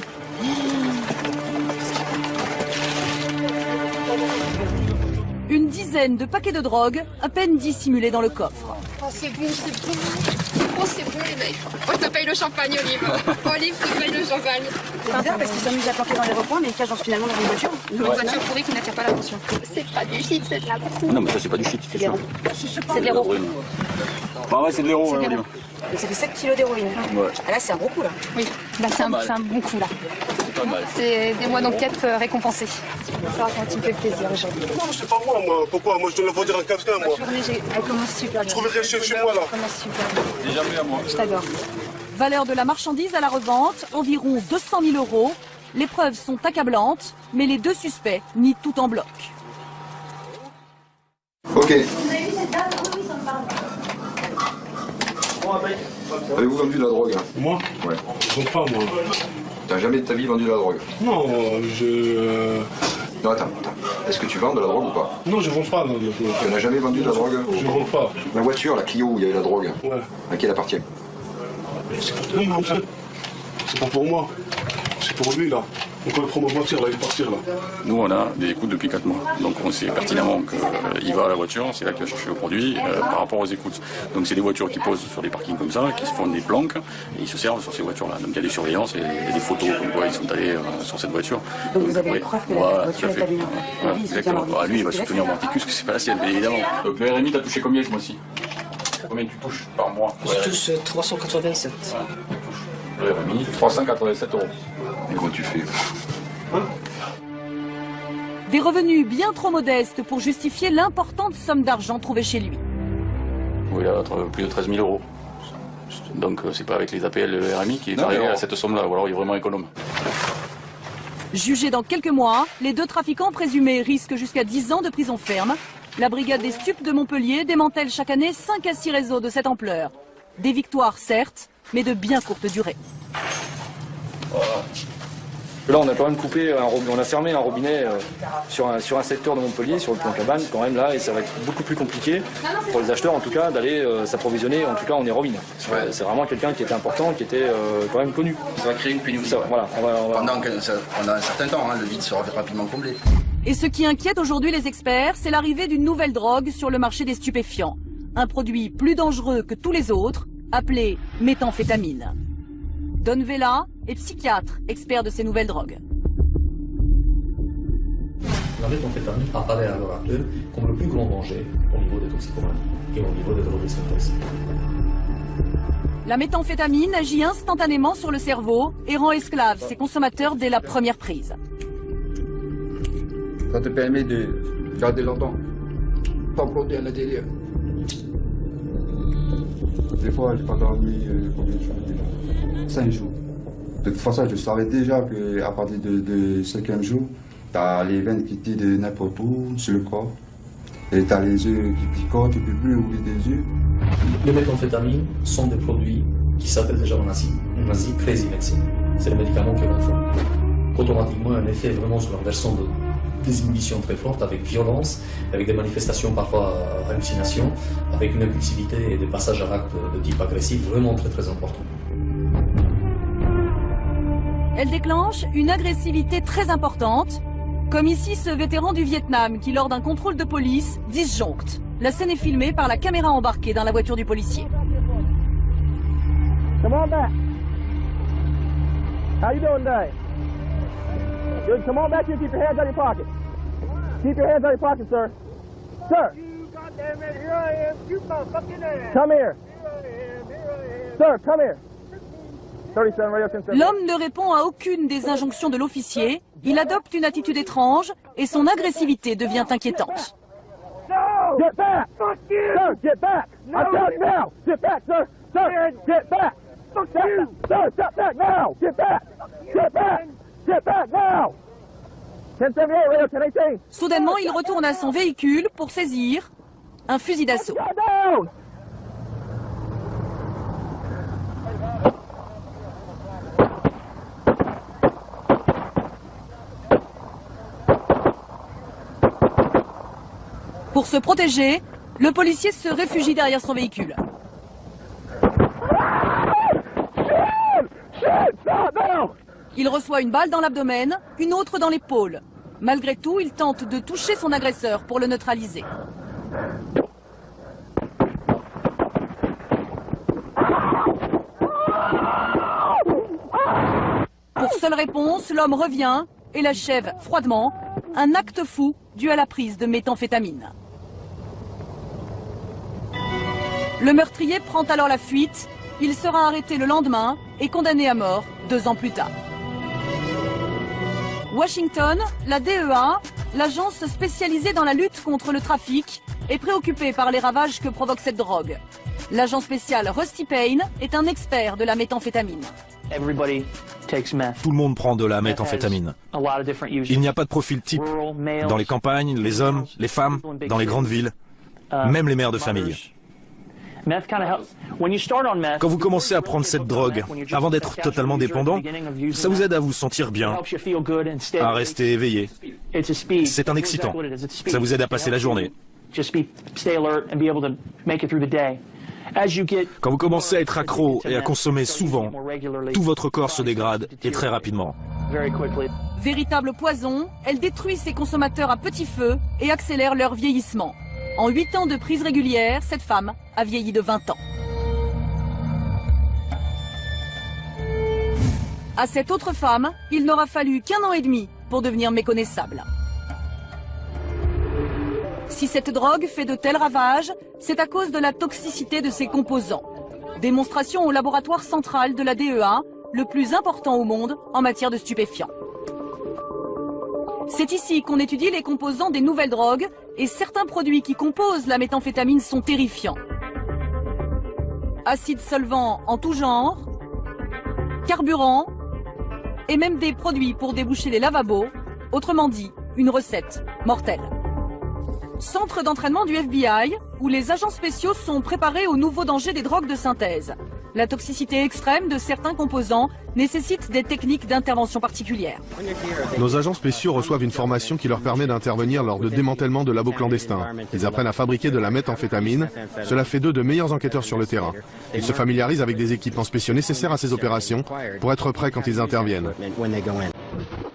Une dizaine de paquets de drogue, à peine dissimulés dans le coffre. Oh, c'est bon, c'est bon. Oh, c'est bon, les mecs. Oh, je te paye le champagne, Olive. Olive, je te paye le champagne. C'est bizarre parce qu'ils s'amusent à planquer dans les recoins, mais ils cachent finalement dans une voiture. Une voiture pourrie qui n'attire pas l'attention. C'est pas du shit, c'est de la boue. Non, mais ça, c'est pas du shit. C'est de l'héros. C'est de l'héros. Ah ouais, c'est de l'héros, hein, Et ça fait 7 kilos d'héroïne. Ouais. Ah là, c'est un gros coup, là. Oui, là, c'est un bon coup, là. Pas mal. C'est des mois d'enquête récompensés. Ça va quand il me fait plaisir aujourd'hui. Non, c'est pas moi. Pourquoi? Moi, je dois le dire à quelqu'un, moi. La journée, elle commence super bien. Je trouverai chez moi, là. Elle commence super bien. C'est jamais à moi. Je t'adore. Valeur de la marchandise à la revente, environ 200 000 €. Les preuves sont accablantes, mais les deux suspects nient tout en bloc. Ok. Avez-vous vendu de la drogue? Moi? Ouais. Je vends pas, moi. T'as jamais de ta vie vendu de la drogue? Non, Non, attends. Est-ce que tu vends de la drogue ou pas? Non, je vends pas. Tu n'as jamais vendu de la drogue? Je vends pas. La voiture, la Clio où il y avait la drogue, ouais. À qui elle appartient? C'est pas pour moi. C'est pour lui, là. Donc on prend ma voiture, là, il va partir, là. Nous, on a des écoutes depuis 4 mois. Donc on sait pertinemment qu'il va à la voiture, c'est là qu'il va chercher le produit par rapport aux écoutes. Donc c'est des voitures qui posent sur des parkings comme ça, qui se font des planques, et ils se servent sur ces voitures-là. Donc il y a des surveillances et des photos comme quoi ils sont allés sur cette voiture. Donc vous avez la preuve que la voiture est allée. Exactement. Lui, il va soutenir Morticus, que c'est pas la sienne, bien évidemment. Donc le RMI, t'as touché combien ce mois-ci? Combien tu touches par mois? Je touche 387. Le RMI, 387 €. Et comment tu fais? Des revenus bien trop modestes pour justifier l'importante somme d'argent trouvée chez lui. Oui, il a plus de 13 000 €. Donc c'est pas avec les APL et le RMI qui est arrivé à cette somme-là, ou alors il est vraiment économe. Jugés dans quelques mois, les deux trafiquants présumés risquent jusqu'à 10 ans de prison ferme. La brigade des stupes de Montpellier démantèle chaque année 5 à 6 réseaux de cette ampleur. Des victoires certes, mais de bien courte durée. Voilà. Là, on a quand même coupé, on a fermé un robinet sur un secteur de Montpellier, sur le plan Cabane, quand même là, et ça va être beaucoup plus compliqué pour les acheteurs, en tout cas, d'aller s'approvisionner, en tout cas, en héroïne. Ouais. C'est vraiment quelqu'un qui était important, qui était quand même connu. Ça va créer une pénurie. Voilà, pendant un certain temps, le vide sera rapidement comblé. Et ce qui inquiète aujourd'hui les experts, c'est l'arrivée d'une nouvelle drogue sur le marché des stupéfiants. Un produit plus dangereux que tous les autres, appelé méthamphétamine. Don Vela est psychiatre, expert de ces nouvelles drogues. La méthamphétamine apparaît à l'heure actuelle comme le plus grand danger au niveau des toxicomanies et au niveau des drogues de synthèse. La méthamphétamine agit instantanément sur le cerveau et rend esclaves ses consommateurs dès la première prise. Ça te permet de garder longtemps, pas produire le délire. Des fois, je n'ai pas dormi combien de jours déjà? 5 jours. De toute façon, je savais déjà qu'à partir du 5e jour, tu as les veines qui tirent de n'importe où sur le corps. Et tu as les yeux qui picotent, tu ne peux plus ouvrir des yeux. Les méthamphétamines sont des produits qui s'appellent déjà en Asie crazy medicine. C'est le médicament que l'on fait. Automatiquement, un effet vraiment sur leur versant de désinhibition très forte, avec violence, avec des manifestations parfois hallucinations, avec une impulsivité et des passages à l'acte de type agressif vraiment très très importants. Elle déclenche une agressivité très importante, comme ici ce vétéran du Vietnam qui, lors d'un contrôle de police, disjoncte. La scène est filmée par la caméra embarquée dans la voiture du policier. Come on back. How you doing today? Good. Come on back here. Keep your hands out of your pocket. Keep your hands out of your pocket, sir. Sir. You goddamn it. Here I am. You my fucking ass. Come here. Sir, come here. 37 Radio 10. L'homme ne répond à aucune des injonctions de l'officier. Il adopte une attitude étrange et son agressivité devient inquiétante. No! Get back! Fuck you! Sir, get back! No! I'm telling you now! Get back, sir! Sir, get back! Fuck you! Sir, step back now! Get back! Get back! Get back now! Soudainement, il retourne à son véhicule pour saisir un fusil d'assaut. Pour se protéger, le policier se réfugie derrière son véhicule. Il reçoit une balle dans l'abdomen, une autre dans l'épaule. Malgré tout, il tente de toucher son agresseur pour le neutraliser. Pour seule réponse, l'homme revient et l'achève froidement, un acte fou dû à la prise de méthamphétamine. Le meurtrier prend alors la fuite. Il sera arrêté le lendemain et condamné à mort 2 ans plus tard. Washington, la DEA, l'agence spécialisée dans la lutte contre le trafic, est préoccupée par les ravages que provoque cette drogue. L'agent spécial Rusty Payne est un expert de la méthamphétamine. Tout le monde prend de la méthamphétamine. Il n'y a pas de profil type. Dans les campagnes, les hommes, les femmes, dans les grandes villes, même les mères de famille. Quand vous commencez à prendre cette drogue, avant d'être totalement dépendant, ça vous aide à vous sentir bien, à rester éveillé. C'est un excitant. Ça vous aide à passer la journée. Quand vous commencez à être accro et à consommer souvent, tout votre corps se dégrade et très rapidement. Véritable poison, elle détruit ses consommateurs à petit feu et accélère leur vieillissement. En 8 ans de prise régulière, cette femme a vieilli de 20 ans. À cette autre femme, il n'aura fallu qu'1 an et demi pour devenir méconnaissable. Si cette drogue fait de tels ravages, c'est à cause de la toxicité de ses composants. Démonstration au laboratoire central de la DEA, le plus important au monde en matière de stupéfiants. C'est ici qu'on étudie les composants des nouvelles drogues et certains produits qui composent la méthamphétamine sont terrifiants. Acides solvants en tout genre, carburant et même des produits pour déboucher les lavabos, autrement dit, une recette mortelle. Centre d'entraînement du FBI, où les agents spéciaux sont préparés aux nouveaux dangers des drogues de synthèse. La toxicité extrême de certains composants nécessite des techniques d'intervention particulières. Nos agents spéciaux reçoivent une formation qui leur permet d'intervenir lors de démantèlement de labos clandestins. Ils apprennent à fabriquer de la méthamphétamine. Cela fait d'eux de meilleurs enquêteurs sur le terrain. Ils se familiarisent avec des équipements spéciaux nécessaires à ces opérations pour être prêts quand ils interviennent.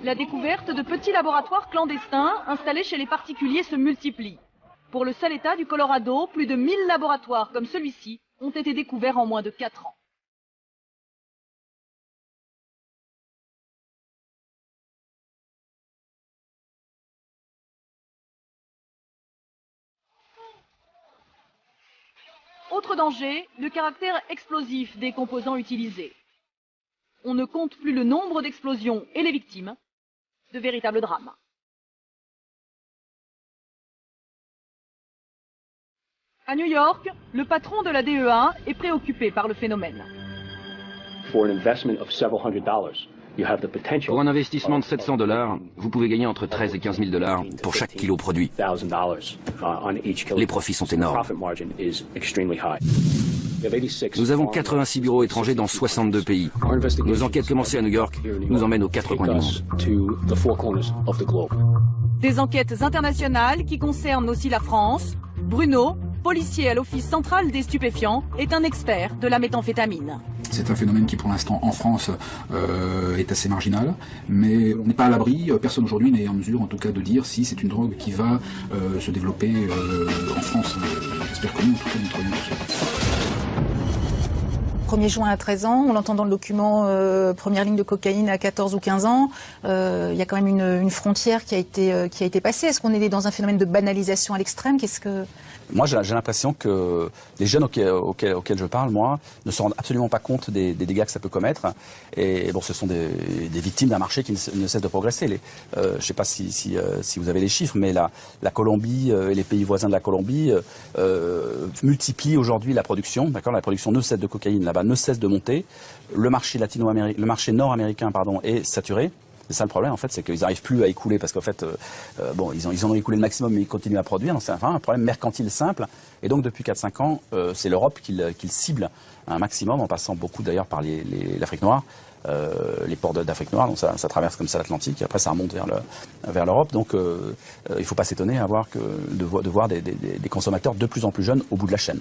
La découverte de petits laboratoires clandestins installés chez les particuliers se multiplie. Pour le seul État du Colorado, plus de 1000 laboratoires comme celui-ci ont été découverts en moins de 4 ans. Autre danger, le caractère explosif des composants utilisés. On ne compte plus le nombre d'explosions et les victimes, de véritables drames. À New York, le patron de la DEA est préoccupé par le phénomène. Pour un investissement de $700, vous pouvez gagner entre 13 et 15 000 $ pour chaque kilo produit. Les profits sont énormes. Nous avons 86 bureaux étrangers dans 62 pays. Nos enquêtes commencées à New York nous emmènent aux 4 coins du monde. Des enquêtes internationales qui concernent aussi la France. Bruno, policier à l'Office central des stupéfiants, est un expert de la méthamphétamine. C'est un phénomène qui, pour l'instant, en France, est assez marginal, mais on n'est pas à l'abri. Personne aujourd'hui n'est en mesure, en tout cas, de dire si c'est une drogue qui va se développer en France. J'espère que nous, en tout cas, nous travaillons dessus. 1er juin à 13 ans, on l'entend dans le document, première ligne de cocaïne à 14 ou 15 ans. Il y a quand même une frontière qui a été passée. Est-ce qu'on est dans un phénomène de banalisation à l'extrême? Moi, j'ai l'impression que les jeunes auxquels je parle, moi, ne se rendent absolument pas compte des dégâts que ça peut commettre. Et bon, ce sont des victimes d'un marché qui ne cesse de progresser. Je ne sais pas si vous avez les chiffres, mais la Colombie et les pays voisins de la Colombie multiplient aujourd'hui la production. D'accord, la production ne cesse de cocaïne là-bas ne cesse de monter. Le marché nord-américain, est saturé. C'est ça le problème, en fait, c'est qu'ils n'arrivent plus à écouler, parce qu'en fait, bon, ils en ont écoulé le maximum, mais ils continuent à produire. Donc c'est un problème mercantile simple. Et donc depuis 4-5 ans, c'est l'Europe qui cible un maximum, en passant beaucoup d'ailleurs par l'Afrique noire. Les ports d'Afrique noire, donc ça traverse comme ça l'Atlantique, et après ça remonte vers l'Europe. Donc il ne faut pas s'étonner de voir des consommateurs de plus en plus jeunes au bout de la chaîne.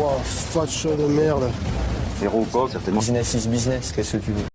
Oh, facho de merde. Héros ou pas, certainement. Business is business, qu'est-ce que tu veux?